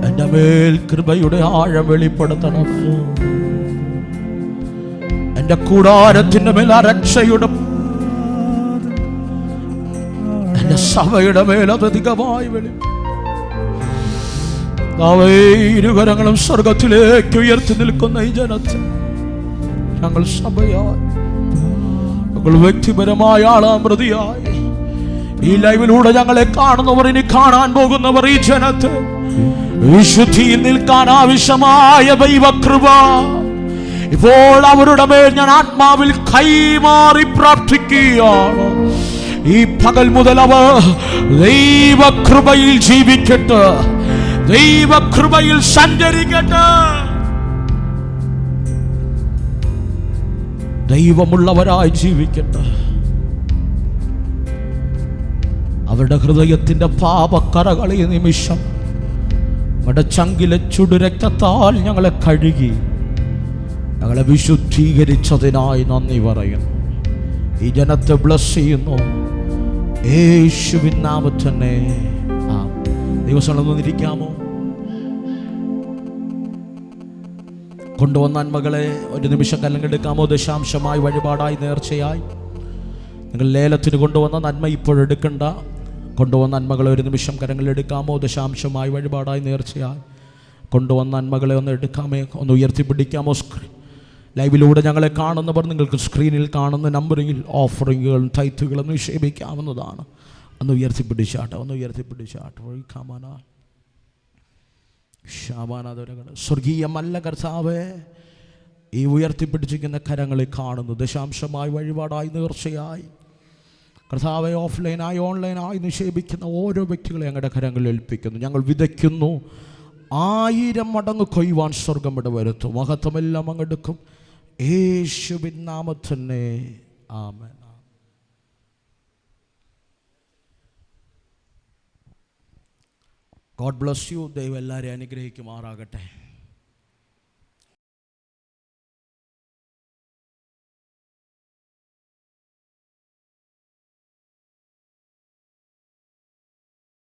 എന്റെ മേൽ കൃപയുടെ ആഴം വെളിപ്പെടുത്തണം, എന്റെ കൂടാരത്തിന്റെ മേൽ രക്ഷയുടെ, എന്റെ സഭയുടെ മേൽ അധികമായി ഇരുകരങ്ങളും സ്വർഗത്തിലേക്ക് ഉയർത്തി നിൽക്കുന്ന ഈ ജനത്തെ ഞങ്ങൾ സഭയായി, ഞങ്ങൾ വ്യക്തിപരമായ ആളാമൃതിയായി, ഈ ലൈവിലൂടെ ഞങ്ങളെ കാണുന്നവർ, ഇനി കാണാൻ പോകുന്നവർ, ഈ ജനത്തെ വിശുദ്ധിയിൽ നിൽക്കാൻ ആവശ്യമായ ദൈവകൃപ ഇപ്പോൾ അവരുടെ മേൽ ഞാൻ ആത്മാവിൽ കൈമാറി പ്രാർത്ഥിക്കുകയാണ്. ഈ പകൽ മുതൽ അവർ ദൈവകൃപയിൽ ജീവിക്കട്ടെ, ദൈവകൃപയിൽ സഞ്ചരിക്കട്ടെ. ദൈവമുള്ളവരായി ജീവിക്കട്ടെ. അവരുടെ ഹൃദയത്തിൻ്റെ പാപക്കറകൾ ഈ നിമിഷം അവരുടെ ചങ്കിലെ ചുടുരക്തത്താൽ ഞങ്ങളെ കഴുകി ഞങ്ങളെ വിശുദ്ധീകരിച്ചതിനായി നന്ദി പറയുന്നു. ഈ ജനത്തെ ബ്ലസ് ചെയ്യുന്നു യേശുവിൻ നാമത്തിൽ തന്നെ. ദിവസം ഒന്നിരിക്കാമോ? കൊണ്ടുവന്ന നന്മകളെ ഒരു നിമിഷം കല്ലെടുക്കാമോ? ദശാംശമായി, വഴിപാടായി, നേർച്ചയായി നിങ്ങൾ ലേലത്തിന് കൊണ്ടുവന്ന നന്മ ഇപ്പോഴെടുക്കണ്ട. കൊണ്ടുവന്ന നന്മകളെ ഒരു നിമിഷം കരങ്ങളെടുക്കാമോ? ദശാംശമായി, വഴിപാടായി, നേർച്ചയായി കൊണ്ടുവന്ന നന്മകളെ ഒന്ന് എടുക്കാമേ? ഒന്ന് ഉയർത്തിപ്പിടിക്കാമോ? ലൈവിലൂടെ ഞങ്ങളെ കാണുന്നവർ നിങ്ങൾക്ക് സ്ക്രീനിൽ കാണുന്ന നമ്പറിൽ ഓഫറിങ്ങുകളും തൈത്തുകളും നിക്ഷേപിക്കാവുന്നതാണ്. ഒന്ന് ഉയർത്തിപ്പിടിച്ചാട്ടെ, ഒന്ന് ഉയർത്തിപ്പിടിച്ചാട്ടെ. സ്വർഗീയമല്ല കർത്താവേ, ഈ ഉയർത്തിപ്പിടിച്ചിരിക്കുന്ന കരങ്ങളെ കാണുന്നു. ദശാംശമായി, വഴിപാടായി, നേർച്ചയായി കർത്താവെ, ഓഫ്ലൈനായി ഓൺലൈനായി നിക്ഷേപിക്കുന്ന ഓരോ വ്യക്തികളെ ഞങ്ങളുടെ കരങ്ങളിൽ ഏൽപ്പിക്കുന്നു. ഞങ്ങൾ വിതയ്ക്കുന്നു, 1000 മടങ്ങ് കൊയ്യുവാൻ സ്വർഗം ഇടവരുത്തും. മഹത്വമെല്ലാം അങ്ങെടുക്കും യേശുവിൻ നാമത്തിൽ തന്നെ. ആമേൻ. God bless you. ദൈവം എല്ലാവരെയും അനുഗ്രഹിക്കുമാറാകട്ടെ.